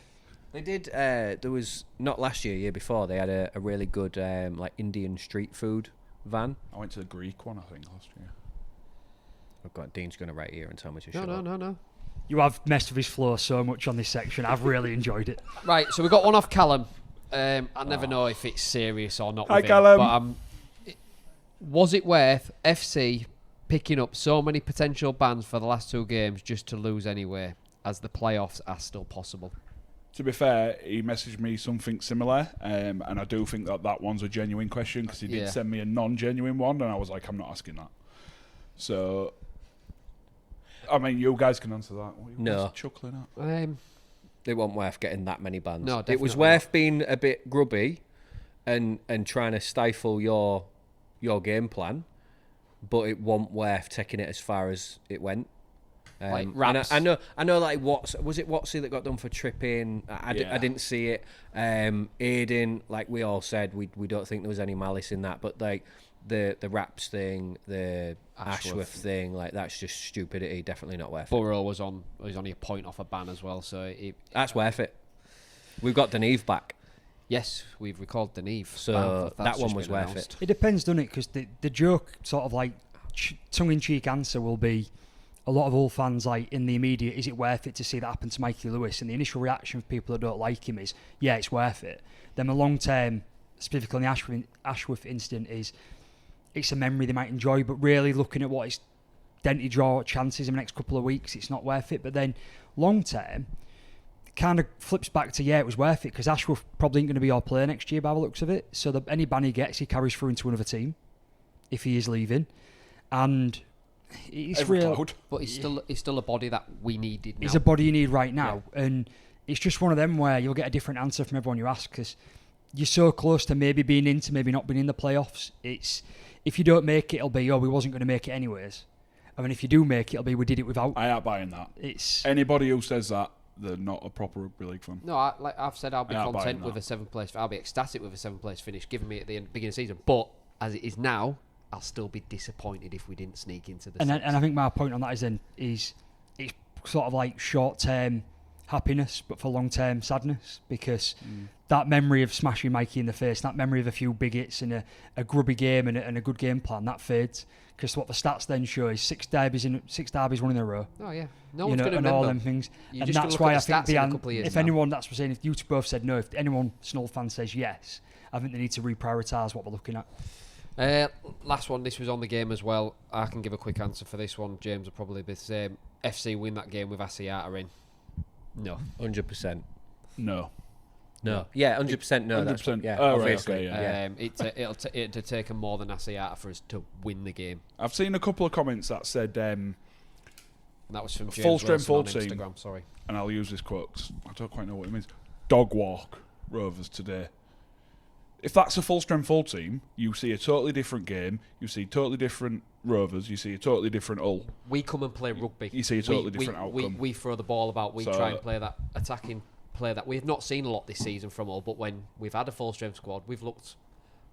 They did. There was not last year, year before. They had a really good like Indian street food van. I went to the Greek one, I think, last year. I've got Dean's going to write here and tell me to No, shut no, up. no, no. You have messed with his flow so much on this section. I've really enjoyed it. Right, so we got one off Callum. I never know if it's serious or not. Hi, with him, Callum. But was it worth FC picking up so many potential bans for the last 2 games just to lose anyway, as the playoffs are still possible? To be fair, he messaged me something similar, and I do think that one's a genuine question because he did send me a non-genuine one, and I was like, I'm not asking that. So, I mean, you guys can answer that. What are you No. guys chuckling at? It wasn't worth getting that many bans. No, it was definitely worth being a bit grubby and trying to stifle your game plan, but it wasn't worth taking it as far as it went. Like And Raps. I know. Like was it Watsy that got done for tripping? I didn't see it. Aiden, like we all said, we don't think there was any malice in that, but like the Raps thing, the Ashworth thing, like that's just stupidity. Definitely not worth it. Burrow was only a point off a ban as well, so That's worth it. We've got Deneve back. yes, we've recalled the Neve. So that one was worth it. It depends, doesn't it? Because the joke, sort of like tongue-in-cheek answer will be, a lot of Hull fans, like in the immediate, is it worth it to see that happen to Mikey Lewis? And the initial reaction of people that don't like him is, yeah, it's worth it. Then the long term, specifically on the Ashworth incident, is it's a memory they might enjoy, but really looking at what it's dent to draw chances in the next couple of weeks, it's not worth it. But then long term, kind of flips back to, yeah, it was worth it, because Ashworth probably ain't going to be our player next year by the looks of it. So any ban he gets, he carries through into another team if he is leaving. And it's Every real. cloud. But he's still a body that we needed now. He's a body you need right now, and it's just one of them where you'll get a different answer from everyone you ask, because you're so close to maybe being into, maybe not being in the playoffs. It's, if you don't make it, it'll be, we wasn't going to make it anyways. I mean, if you do make it, it'll be, we did it without. I ain't buying that. It's Anybody who says that, they're not a proper rugby league fan. No, like I've said, I'll be Yeah, content buying with that. a 7th place. I'll be ecstatic with a 7th place finish, given me at the beginning of the season. But as it is now, I'll still be disappointed if we didn't sneak into the. and six. I think my point on that is it's sort of like short term happiness, but for long term sadness, because that memory of smashing Mikey in the face, that memory of a few big hits and a grubby game and a good game plan, that fades. Because what the stats then show is 6 derbies won in a row. Oh yeah, no You one's know, going to and remember. all them things. You're And just that's gonna why I look think at the stats in a couple of years if now. anyone, that's what I'm saying, if you two both said no, if anyone Snull fan says yes, I think they need to reprioritise what we're looking at. Last one, this was on the game as well. I can give a quick answer for this one. James will probably be the same. FC win that game with Asiata in. No. 100%. No. No. Yeah, 100%. No. 100%. Yeah, Oh, right, obviously. okay, yeah. It'd have taken more than Asiata for us to win the game. I've seen a couple of comments that said, And that was from James Full strength Wilson on full team. Instagram. Sorry. and I'll use this quote 'cause I don't quite know what it means, dog walk Rovers today. If that's a full-strength full team, you see a totally different game, you see totally different Rovers, you see a totally different Hull. We come and play rugby. You see a totally different outcome. We throw the ball about. We So- try and play that attacking play that we have not seen a lot this season from Hull. But when we've had a full strength squad, we've looked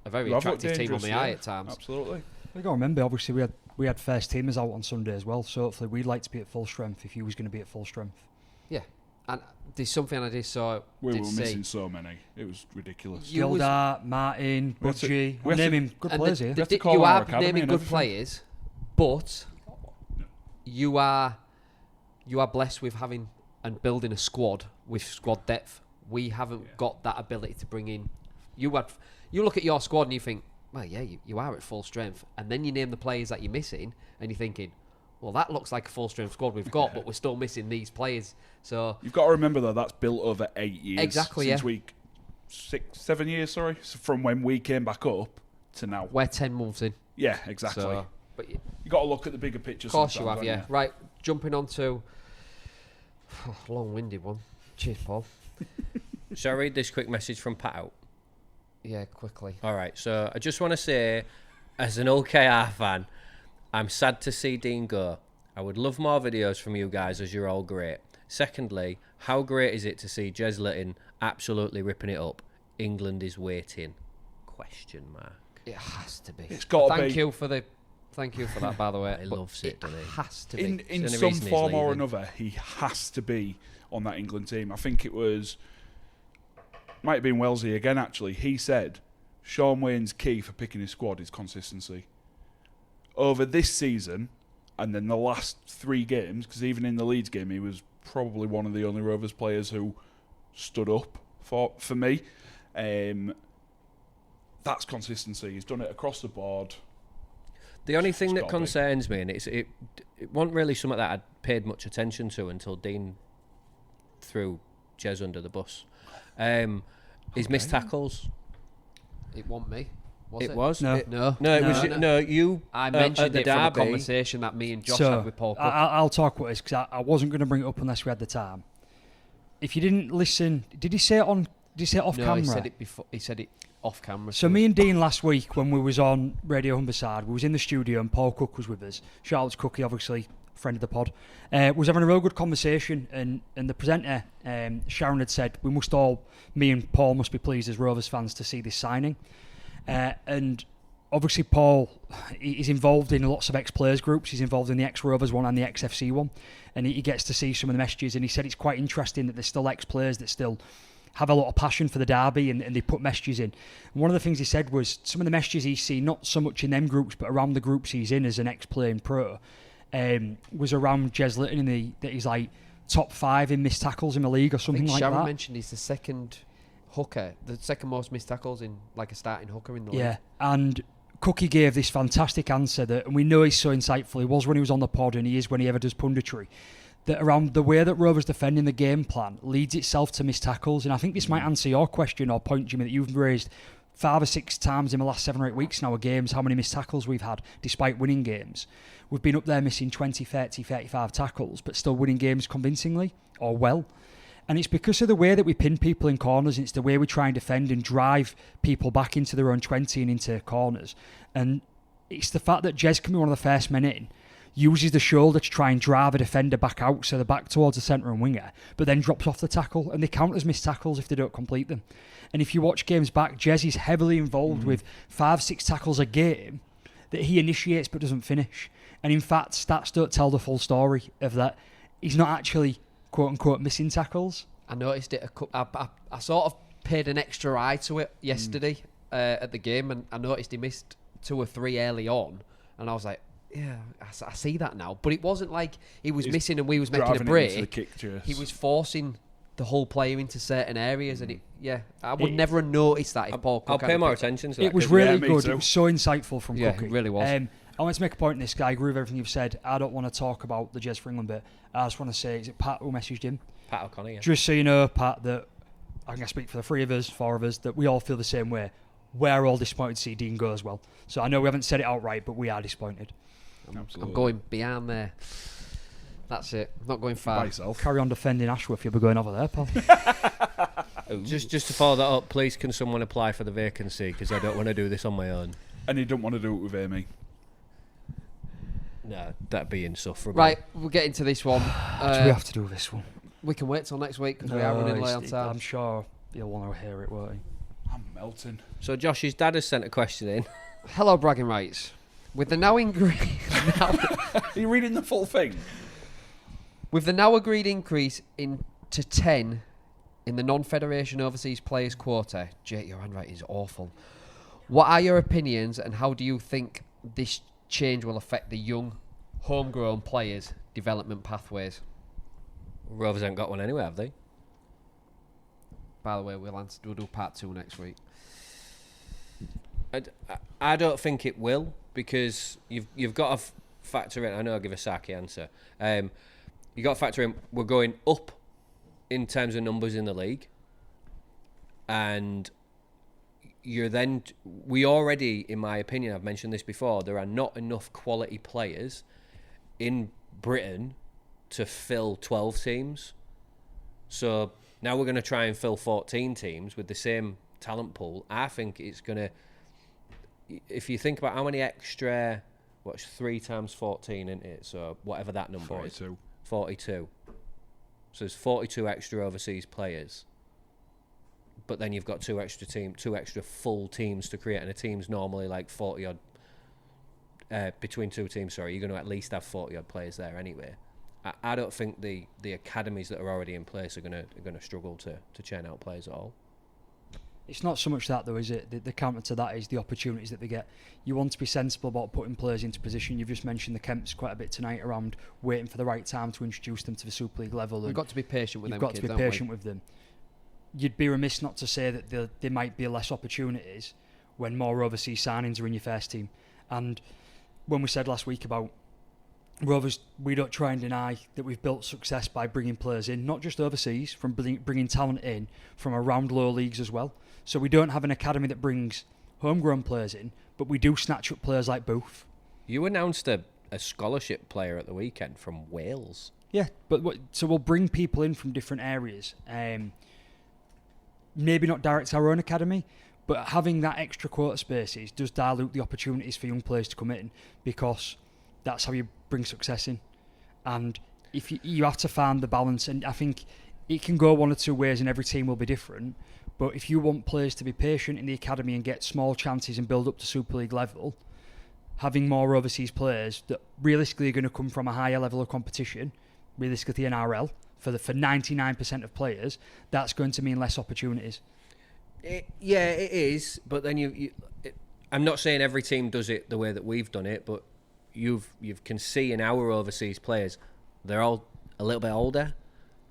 a very We've looked attractive team on dangerous, the yeah. eye at times. Absolutely. We got to remember, obviously, we had first teamers out on Sunday as well, so hopefully we'd like to be at full strength if he was going to be at full strength. Yeah, and there's something I did saw. We did were see. missing so many. It was ridiculous. You was- Gildart, Martin, We have to- Budgie, we have to- naming good And players here. have to call you our are academy naming and good everything. players, but you are blessed with having and building a squad with squad depth. We haven't got that ability to bring in. You look at your squad and you think, well, yeah, you are at full strength, and then you name the players that you're missing, and you're thinking, well, that looks like a full strength squad we've got, but we're still missing these players. So You've got to remember though, that's built over 8 years. Exactly, Since yeah. 7 years, sorry, so from when we came back up to now. we're 10 months in. Yeah, exactly. So, but You got to look at the bigger picture. of course you sometimes, have, yeah. haven't Right, jumping on to Long-winded one. Cheers, Paul. Shall I read this quick message from Pat out? Yeah, quickly. All right, so I just want to say, as an OKR fan, I'm sad to see Dean go. I would love more videos from you guys as you're all great. Secondly, how great is it to see Jez Litton absolutely ripping it up? England is waiting. Question mark. It has to be. It's got to be. Thank you for that, by the way. He loves it, doesn't he? Has to be. In the only some reason he's form or leaving. another, he has to be on that England team. I think it was, might have been Wellesley again, actually. He said, Sean Wayne's key for picking his squad is consistency. Over this season, and then the last 3 games, because even in the Leeds game, he was probably one of the only Rovers players who stood up for me. That's consistency. He's done it across the board. The only thing It's that gotta be. concerns me, and it wasn't really something that I'd paid much attention to until Dean threw Jez under the bus, is missed tackles. It wasn't me. Was it? It was? No. No, it was you. I at mentioned the it from a derby. conversation that me and Josh So, had with Paul Cook. I'll talk about this because I wasn't going to bring it up unless we had the time. If you didn't listen, did he say it on? Did he say it off no, camera? he said it before. He said it off camera. So me and Dean last week when we was on Radio Humberside, we was in the studio and Paul Cook was with us. Shout out to Cookie, obviously, friend of the pod. Was having a real good conversation and the presenter, Sharon, had said, me and Paul must be pleased as Rovers fans to see this signing. And obviously Paul is involved in lots of ex-players groups. He's involved in the ex-Rovers one and the ex-FC one. And he gets to see some of the messages and he said it's quite interesting that there's still ex-players that still have a lot of passion for the derby and they put messages in. And one of the things he said was some of the messages he's seen, not so much in them groups, but around the groups he's in as an ex-playing pro, was around Jez Litton that he's like top 5 in missed tackles in the league or I something think like Sharon that. mentioned he's the second hooker, the second most missed tackles in like a starting hooker in the league. Yeah, and Cookie gave this fantastic answer that, and we know he's so insightful. He was when he was on the pod and he is when he ever does punditry. That around the way that Rovers defending the game plan leads itself to missed tackles. And I think this might answer your question or point, Jimmy, that you've raised 5 or 6 times in the last 7 or 8 weeks in our games, how many missed tackles we've had despite winning games. We've been up there missing 20, 30, 35 tackles, but still winning games convincingly or well. And it's because of the way that we pin people in corners, and it's the way we try and defend and drive people back into their own 20 and into corners. And it's the fact that Jez can be one of the first men in, uses the shoulder to try and drive a defender back out, so they're back towards the centre and winger, but then drops off the tackle, and they count as missed tackles if they don't complete them. And if you watch games back, Jez is heavily involved with 5-6 tackles a game that he initiates but doesn't finish. And in fact, stats don't tell the full story of that. He's not actually, quote-unquote, missing tackles. I noticed it. I sort of paid an extra eye to it yesterday at the game, and I noticed he missed 2 or 3 early on, and I was like, yeah, I see that now. But it wasn't like he was missing and we was making a break. He was forcing the whole player into certain areas, and I would never have noticed that if Paul Cook I'll had pay more picked attention to that. It was 'cause really me good. too. It was so insightful from Yeah, Cookie. it really was. I want to make a point in this. I agree with everything you've said. I don't want to talk about the Jez for England bit. I just want to say, is it Pat who messaged him? Pat O'Connor, yeah. Just so you know, Pat, that I can speak for the 3 of us, 4 of us, that we all feel the same way. We're all disappointed to see Dean go as well. So I know we haven't said it outright, but we are disappointed. I'm going beyond there. That's it. I'm not going By far. yourself. Carry on defending Ashworth. You'll be going over there, pal. Just to follow that up, please can someone apply for the vacancy, because I don't want to do this on my own. And he don't want to do it with Amy. No, that'd be insufferable. Right, we'll get into this one. Do we have to do this one? We can wait till next week because we are running late on time. I'm sure you'll want to hear it, won't you? I'm melting. So Josh's dad has sent a question in. Hello, bragging rights. With the now Are you reading the full thing? with the now agreed increase to 10 in the non-federation overseas players quota, Jake, your handwriting is awful. What are your opinions, and how do you think this change will affect the young, homegrown players' development pathways? Rovers haven't got one anyway, have they? By the way, we'll do part 2 next week. I don't think it will, because you've got to factor in. I know I'll give a Saki answer. You got to factor in we're going up in terms of numbers in the league, and we already, in my opinion, I've mentioned this before, there are not enough quality players in Britain to fill 12 teams. So now we're going to try and fill 14 teams with the same talent pool. I think it's going to, if you think about how many extra, what's 3 times 14, isn't it? So whatever that number 42. is. 42. So there's 42 extra overseas players. But then you've got 2 extra full teams to create, and a team's normally like 40 odd. Between 2 teams, sorry, you're going to at least have 40 odd players there anyway. I don't think the academies that are already in place are going to struggle to churn out players at all. It's not so much that though, is it? The counter to that is the opportunities that they get. You want to be sensible about putting players into position. You've just mentioned the Kemps quite a bit tonight around waiting for the right time to introduce them to the Super League level. We've got to be patient with them. You've got to be patient with them. You'd be remiss not to say that there might be less opportunities when more overseas signings are in your first team. And when we said last week about Rovers, we don't try and deny that we've built success by bringing players in, not just overseas, from bringing talent in from around lower leagues as well. So we don't have an academy that brings homegrown players in, but we do snatch up players like Booth. You announced a scholarship player at the weekend from Wales. Yeah, but so we'll bring people in from different areas. Maybe not direct to our own academy, but having that extra quota spaces does dilute the opportunities for young players to come in, because that's how you bring success in. And if you have to find the balance, and I think it can go one or two ways and every team will be different, but if you want players to be patient in the academy and get small chances and build up to Super League level, having more overseas players that realistically are going to come from a higher level of competition, realistically the NRL, for 99% of players, that's going to mean less opportunities. It is, but then I'm not saying every team does it the way that we've done it, but you can see in our overseas players, they're all a little bit older,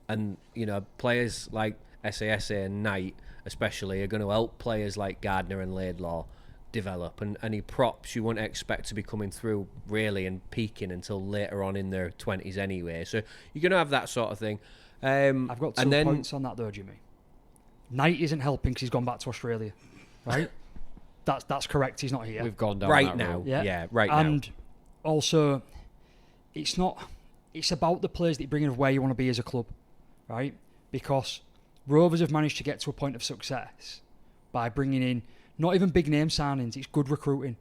and players like SASA and Knight especially are going to help players like Gardner and Laidlaw develop, and any props you wouldn't expect to be coming through really and peaking until later on in their 20s anyway. So you're going to have that sort of thing. I've got 2 points on that though, Jimmy. Knight isn't helping because he's gone back to Australia, right? That's correct. He's not here. We've gone down right that now. route. Yeah, right now. And also, it's about the players that you bring in of where you want to be as a club, right? Because Rovers have managed to get to a point of success by bringing in not even big name signings, it's good recruiting.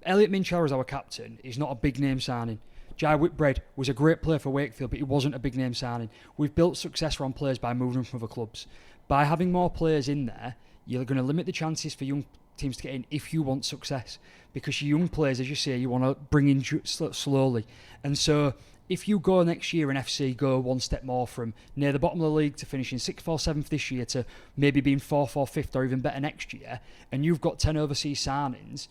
Elliot Minchar as our captain is not a big name signing. Jai Whitbread was a great player for Wakefield, but he wasn't a big name signing. We've built success around players by moving them from other clubs. By having more players in there, you're going to limit the chances for young teams to get in if you want success. Because young players, as you say, you want to bring in slowly. And so if you go next year and FC go one step more from near the bottom of the league to finishing 6th or 7th this year to maybe being 4th or 5th or even better next year, and you've got 10 overseas signings,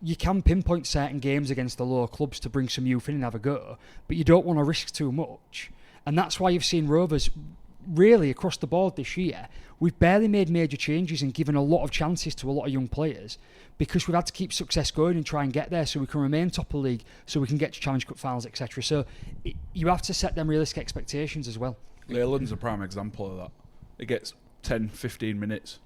you can pinpoint certain games against the lower clubs to bring some youth in and have a go, but you don't want to risk too much. And that's why you've seen Rovers really across the board this year. We've barely made major changes and given a lot of chances to a lot of young players because we've had to keep success going and try and get there so we can remain top of the league, so we can get to Challenge Cup finals, etc. So you have to set them realistic expectations as well. Leyland's a prime example of that. It gets 10, 15 minutes,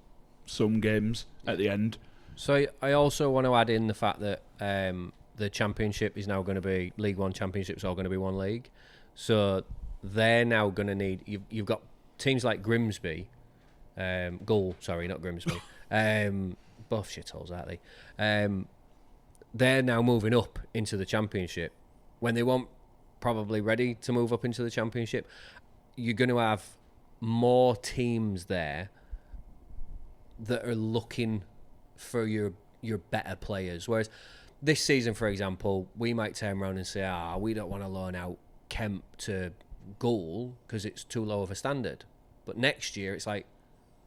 some games at the end. So I also want to add in the fact that the Championship is now going to be, League One Championship's all going to be one league. So they're now going to need, you've got teams like Grimsby, Gull, sorry, not Grimsby, both shitholes, aren't they? They're now moving up into the Championship. When they weren't probably ready to move up into the Championship, you're going to have more teams there that are looking for your better players. Whereas this season, for example, we might turn around and say, we don't want to loan out Kemp to Gull because it's too low of a standard. But next year, it's like,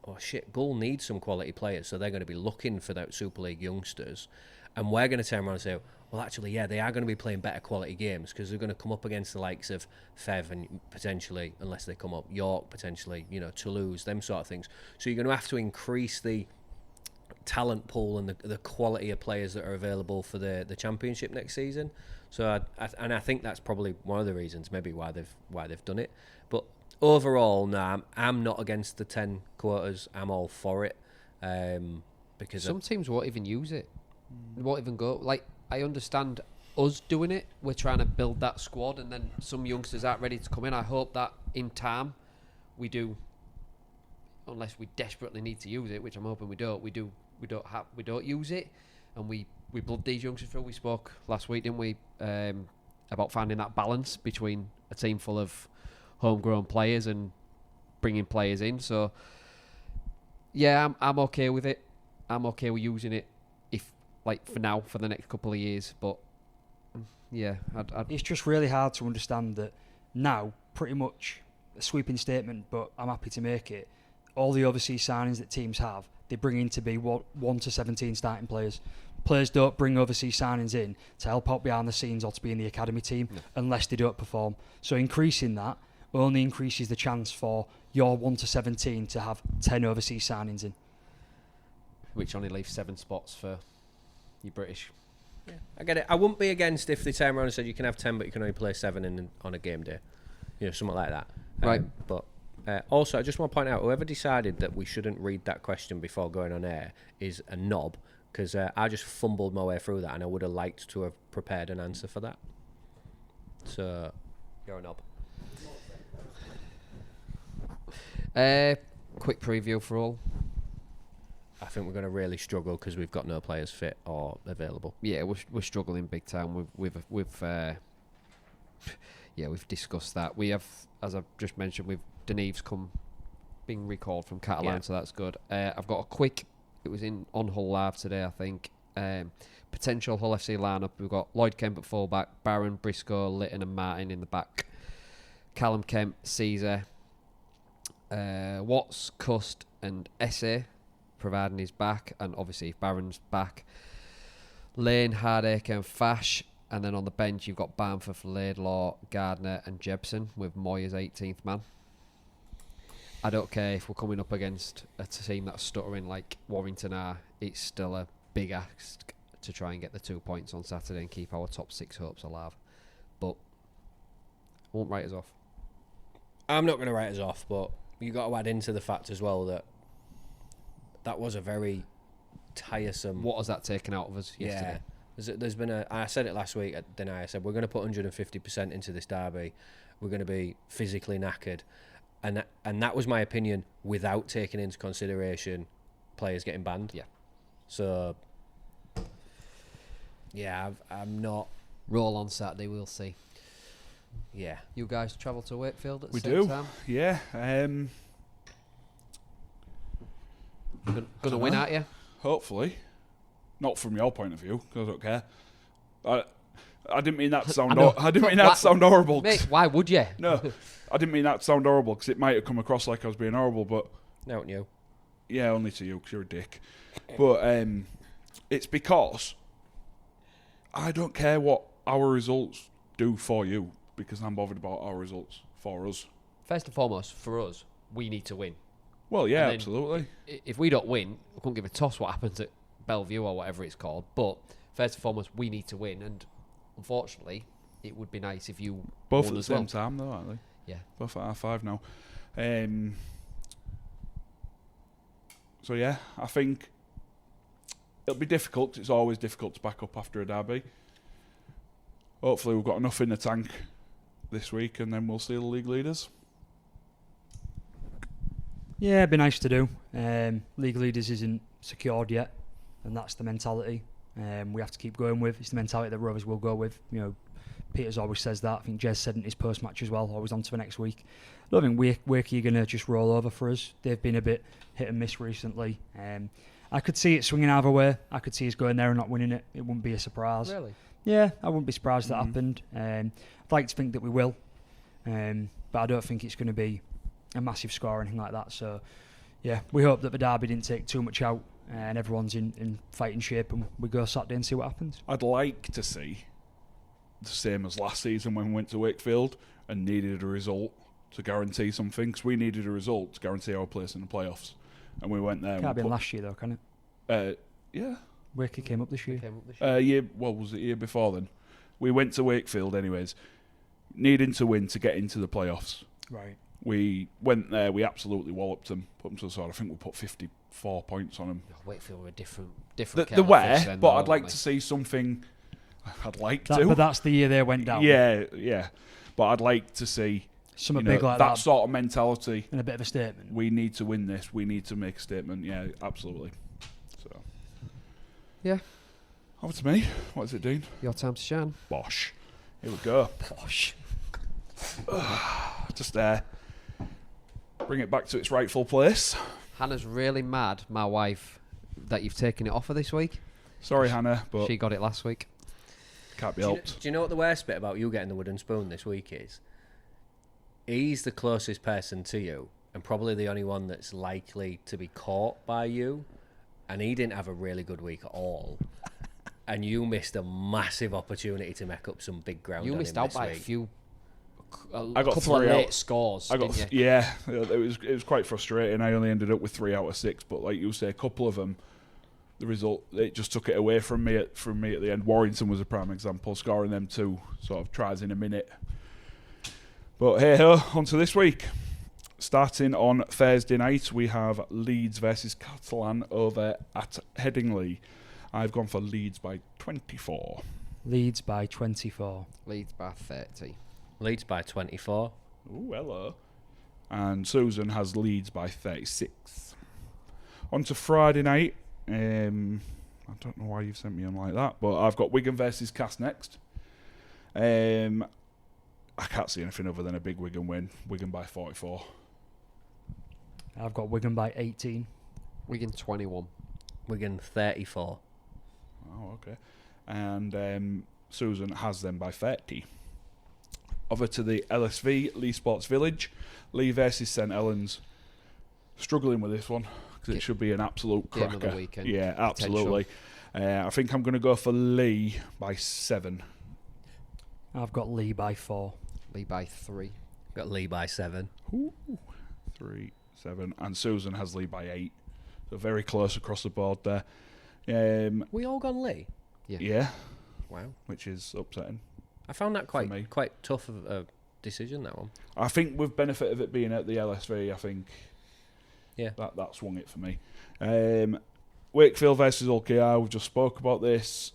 oh shit, Gull needs some quality players, so they're going to be looking for that Super League youngsters. And we're going to turn around and say, well, actually, yeah, they are going to be playing better quality games because they're going to come up against the likes of Fev and potentially, unless they come up, York, potentially, Toulouse, them sort of things. So you're going to have to increase the talent pool and the quality of players that are available for the Championship next season. So I think that's probably one of the reasons maybe why they've done it. But overall, no, I'm not against the 10 quotas. I'm all for it because some teams won't even use it. They won't even go. Like, I understand us doing it. We're trying to build that squad, and then some youngsters aren't ready to come in. I hope that in time we do, unless we desperately need to use it, which I'm hoping we don't. We don't use it, and we blood these youngsters through. We spoke last week, didn't we, about finding that balance between a team full of homegrown players and bringing players in. So yeah, I'm okay with it. I'm okay with using it, if like for now, for the next couple of years. But yeah, it's just really hard to understand that now. Pretty much a sweeping statement, but I'm happy to make it. All the overseas signings that teams have, they bring in to be 1 to 17 starting players. Players don't bring overseas signings in to help out behind the scenes or to be in the academy team unless they don't perform. So increasing that only increases the chance for your 1 to 17 to have 10 overseas signings in. Which only leaves 7 spots for you British. Yeah, I get it. I wouldn't be against if they turn around and said you can have 10 but you can only play 7 on a game day. Something like that. Right. But also, I just want to point out, whoever decided that we shouldn't read that question before going on air is a knob, because I just fumbled my way through that and I would have liked to have prepared an answer for that. So, you're a knob. Quick preview for all. I think we're going to really struggle because we've got no players fit or available. Yeah, we're struggling big time. We've discussed that. We have, as I've just mentioned, with Deneve's being recalled from Catalan, so that's good. I've got a quick. It was on Hull Live today, I think. Potential Hull FC lineup. We've got Lloyd Kemp at fullback, Barron, Briscoe, Litton, and Martin in the back. Callum Kemp, Caesar, Watts, Cust, and Esse, providing he's back, and obviously if Barron's back, Lane, Hardacre, and Fash. And then on the bench, you've got Bamford, Laidlaw, Gardner, and Jebson, with Moy as 18th man. I don't care if we're coming up against a team that's stuttering like Warrington are. It's still a big ask to try and get the 2 points on Saturday and keep our top 6 hopes alive. But won't write us off. I'm not going to write us off, but you got to add into the fact as well that was a very tiresome. What has that taken out of us yesterday? There's been I said it last week at dinner. I said we're going to put 150% into this derby. We're going to be physically knackered, and that was my opinion without taking into consideration players getting banned. Yeah. So yeah, I'm not. Roll on Saturday, we'll see. Yeah. You guys travel to Wakefield at the we same do. time? Yeah. Gonna win, aren't you? Hopefully. Not from your point of view, because I don't care. I didn't mean that to sound. I didn't mean that to sound horrible. Mate, why would you? No, I didn't mean that to sound horrible because it might have come across like I was being horrible. But No, you. Yeah, only to you because you're a dick. But it's because I don't care what our results do for you, because I'm bothered about our results for us. First and foremost, for us, we need to win. Well, yeah, And then absolutely. If we don't win, we couldn't give a toss what happens at Bellevue or whatever it's called. But first and foremost, we need to win. And unfortunately, it would be nice if you Both won at the as same well. time, though, aren't they? Yeah. Both at R5 now. So, yeah, I think it'll be difficult 'cause it's always difficult to back up after a derby. Hopefully we've got enough in the tank this week and then we'll see the league leaders. Yeah, it'd be nice to do. League leaders isn't secured yet, and that's the mentality we have to keep going with. It's the mentality that Rovers will go with. You know, Peters always says that. I think Jez said in his post-match as well, always on to the next week. I don't think Wakey are going to just roll over for us. They've been a bit hit and miss recently. I could see it swinging either way. I could see us going there and not winning it. It wouldn't be a surprise. Really? Yeah, I wouldn't be surprised that happened. I'd like to think that we will, but I don't think it's going to be a massive score or anything like that. So, yeah, we hope that the derby didn't take too much out and everyone's in fighting shape and we go Saturday and see what happens. I'd like to see the same as last season when we went to Wakefield and needed a result to guarantee something, because we needed a result to guarantee our place in the playoffs. And we went there. Can't have been last year though, can it? Yeah. Wakey came up this year. Was it year before then? We went to Wakefield anyways, needing to win to get into the playoffs. Right. We went there, we absolutely walloped them, put them to the sword. I think we put 54 points on them. Wakefield were a different The kettle of were, fish then, but though, I'd like weren't to see something. I'd like But to. that's the year they went down. Yeah. But I'd like to see Something big like that sort of mentality. And a bit of a statement. We need to win this. We need to make a statement. Yeah, absolutely. So, Yeah. over to me. What is it, Dean? Your time to shine. Bosh. Here we go. Posh. Just bring it back to its rightful place. Hannah's really mad, my wife, that you've taken it off her this week. Sorry, Hannah, but She got it last week. can't be Do helped. you know what the worst bit about you getting the wooden spoon this week is? He's the closest person to you, and probably the only one that's likely to be caught by you. And he didn't have a really good week at all. And you missed a massive opportunity to make up some big ground. You on missed him out this by week. a few. I got couple of 3 late out. scores. I got didn't you? yeah. It was quite frustrating. I only ended up with 3 out of 6, but like you say, a couple of them, the result it just took it away from me at the end. Warrington was a prime example, scoring them 2 sort of tries in a minute. But hey ho, on to this week. Starting on Thursday night, we have Leeds versus Catalan over at Headingley. I've gone for Leeds by 24. Leeds by 24. Leeds by 30. Leeds by 24. Ooh, hello. And Susan has Leeds by 36. On to Friday night. I don't know why you've sent me on like that, but I've got Wigan versus Cast next. I can't see anything other than a big Wigan win. Wigan by 44. I've got Wigan by 18. Wigan 21. Wigan 34. Oh, okay. And Susan has them by 30. Over to the LSV, Lee Sports Village. Lee versus St Helens. Struggling with this one because it should be an absolute Game cracker. of the weekend. Yeah, absolutely. I think I'm going to go for Lee by 7. I've got Lee by 4. Lee by 3. Got Lee by 7. Ooh, 3, 7. And Susan has Lee by 8. So very close across the board there. We all gone Lee? Yeah, Wow. which is upsetting. I found that me. quite tough of a decision, that one. I think with benefit of it being at the LSV, I think Yeah. that swung it for me. Wakefield versus OKR, we've just spoke about this.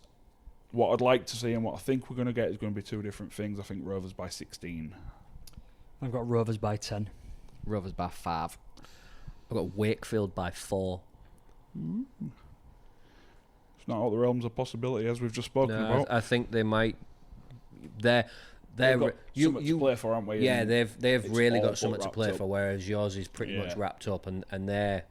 What I'd like to see and what I think we're going to get is going to be 2 different things. I think Rovers by 16. I've got Rovers by 10. Rovers by 5. I've got Wakefield by 4. It's not out the realms of possibility as we've just spoken about. I think they might. They're They've got something to play for, haven't we? Yeah, And they've it's really all got something to wrapped play up. for, whereas yours is pretty much wrapped up, and they're,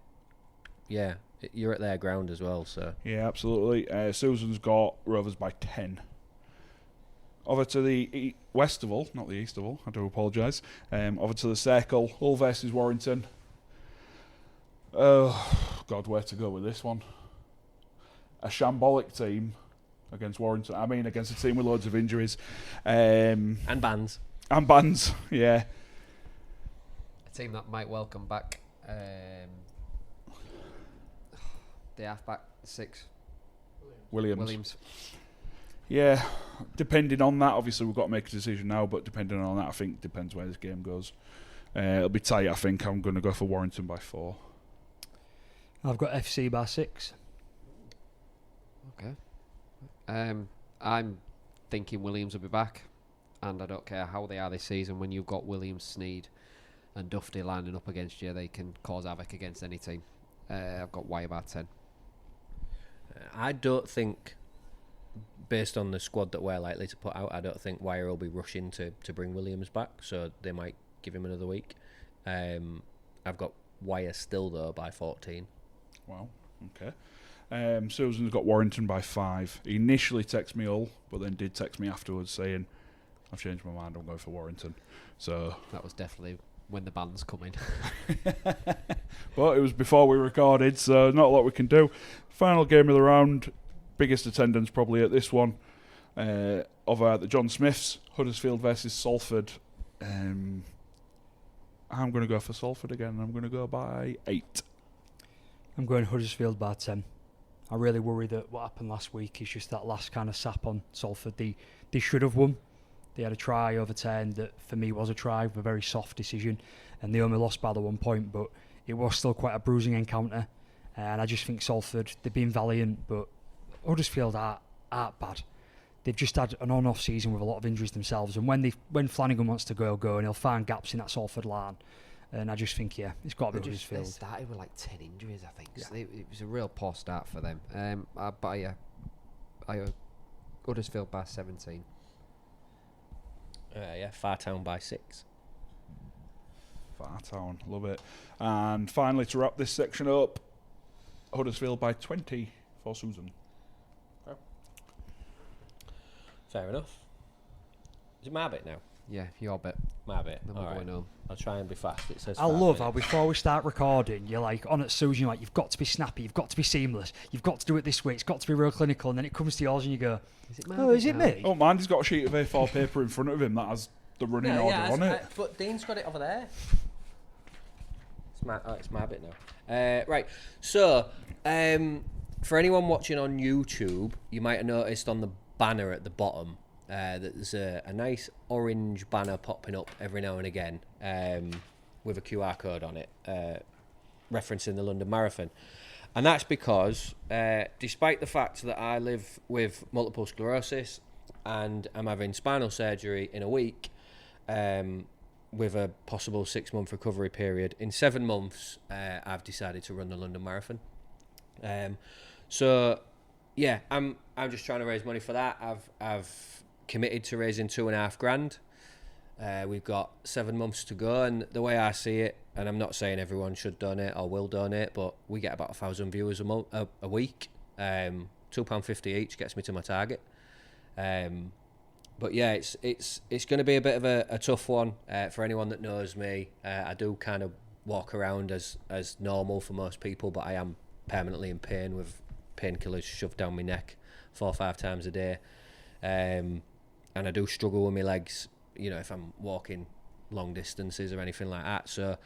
yeah, you're at their ground as well. So Yeah, absolutely. Susan's got Rovers by 10. Over to the Westival, not the Eastival, I do apologise. Over to the Circle, Hull versus Warrington. Oh, God, where to go with this one? A shambolic team against Warrington. I mean, against a team with loads of injuries. and bands. And bans, yeah. A team that might well come back. The halfback 6. Williams. Yeah, depending on that, obviously we've got to make a decision now, but depending on that, I think depends where this game goes. It'll be tight, I think. I'm going to go for Warrington by 4. I've got FC by 6. Okay. I'm thinking Williams will be back, and I don't care how they are this season. When you've got Williams, Sneed, and Dufty lining up against you, they can cause havoc against any team. I've got Wire by 10. I don't think, based on the squad that we're likely to put out, I don't think Wire will be rushing to bring Williams back, so they might give him another week. I've got Wire still though by 14. Wow, okay. Susan's got Warrington by 5. He initially texted me Hull, but then did text me afterwards saying, I've changed my mind, I'm going for Warrington. So That was definitely when the band's coming. but it was before we recorded, so not a lot we can do. Final game of the round, biggest attendance probably at this one. Over at the John Smiths, Huddersfield versus Salford. I'm going to go for Salford again. I'm going to go by 8. I'm going Huddersfield by 10. I really worry that what happened last week is just that last kind of sap on Salford. They should have won. They had a try overturned that for me was a try with a very soft decision, and they only lost by the 1 point, but it was still quite a bruising encounter. And I just think Salford, they've been valiant, but Huddersfield aren't bad. they've just had an on-off season with a lot of injuries themselves, and when Flanagan wants to go, and he'll find gaps in that Salford line. And I just think, it's got to be Huddersfield. They started with like 10 injuries, I think. Yeah. So it was a real poor start for them. But yeah, Huddersfield by 17. Fartown by 6. Fartown, love it. And finally, to wrap this section up, Huddersfield by 20 for Susan. Fair enough. Is it my bit now? Yeah, your bit. My bit. Then we're going home. I'll try and be fast. It says I 5 love how minutes. before we start recording, you're like on at Susan, you're like, you've got to be snappy, you've got to be seamless, you've got to do it this way, it's got to be real clinical, and then it comes to yours and you go, Is it is it me? Oh man, he's got a sheet of A4 paper in front of him that has the running order on it. But Dean's got it over there. It's my bit now. Right. So, for anyone watching on YouTube, you might have noticed on the banner at the bottom that there's a nice orange banner popping up every now and again with a QR code on it, referencing the London Marathon. And that's because, despite the fact that I live with multiple sclerosis and I'm having spinal surgery in a week, with a possible 6-month recovery period, in 7 months, I've decided to run the London Marathon. So, yeah, I'm just trying to raise money for that. I've committed to raising $2,500. We've got 7 months to go, and the way I see it, and I'm not saying everyone should donate or will donate, but we get about 1,000 viewers a week. £2.50 each gets me to my target. But yeah, it's going to be a bit of a tough one for anyone that knows me. I do kind of walk around as normal for most people, but I am permanently in pain with painkillers shoved down my neck 4 or 5 times a day. And I do struggle with my legs, if I'm walking long distances or anything like that. So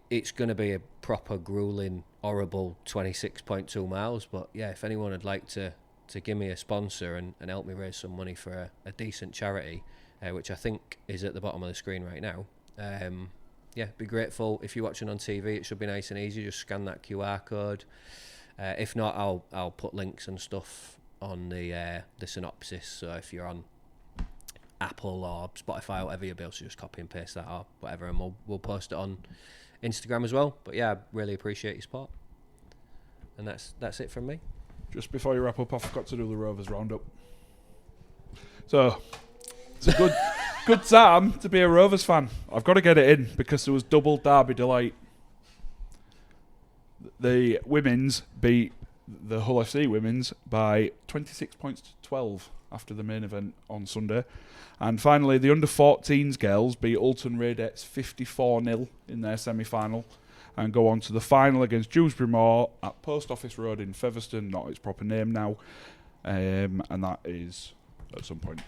it's going to be a proper grueling, horrible 26.2 miles. But yeah, if anyone would like to give me a sponsor and help me raise some money for a decent charity, which I think is at the bottom of the screen right now. Be grateful. If you're watching on TV, it should be nice and easy. Just scan that QR code. If not, I'll put links and stuff on the synopsis. So if you're on Apple or Spotify, whatever, you'll be able to just copy and paste that or whatever, and we'll post it on Instagram as well. But yeah, I really appreciate your support. And that's it from me. Just before you wrap up, I forgot to do the Rovers roundup. So, it's a good time to be a Rovers fan. I've got to get it in because there was double derby delight. The women's beat the Hull FC women's by 26 points to 12 after the main event on Sunday. And finally, the under-14s girls beat Alton Raidettes 54-0 in their semi-final and go on to the final against Dewsbury Moor at Post Office Road in Featherstone, not its proper name now, and that is at some point.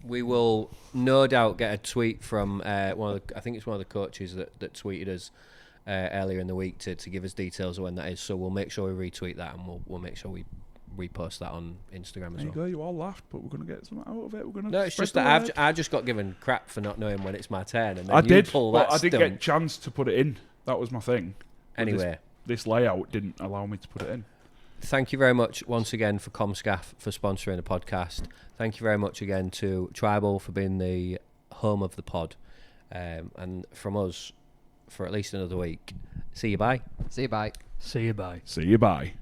We will no doubt get a tweet from I think it's one of the coaches that tweeted us earlier in the week to give us details of when that is. So we'll make sure we retweet that, and we'll make sure we repost that on Instagram as There you well. go, you all laughed, but we're going to get something out of it. No, it's just that I just got given crap for not knowing when it's my turn, and then I you did, pull but that I didn't stunt. get a chance to put it in. That was my thing. But Anyway, this layout didn't allow me to put it in. thank you very much once again for Comscaf for sponsoring the podcast. Thank you very much again to Tribal for being the home of the pod. And from us, for at least another week, see you bye. See you, bye. See you, bye. See you, bye.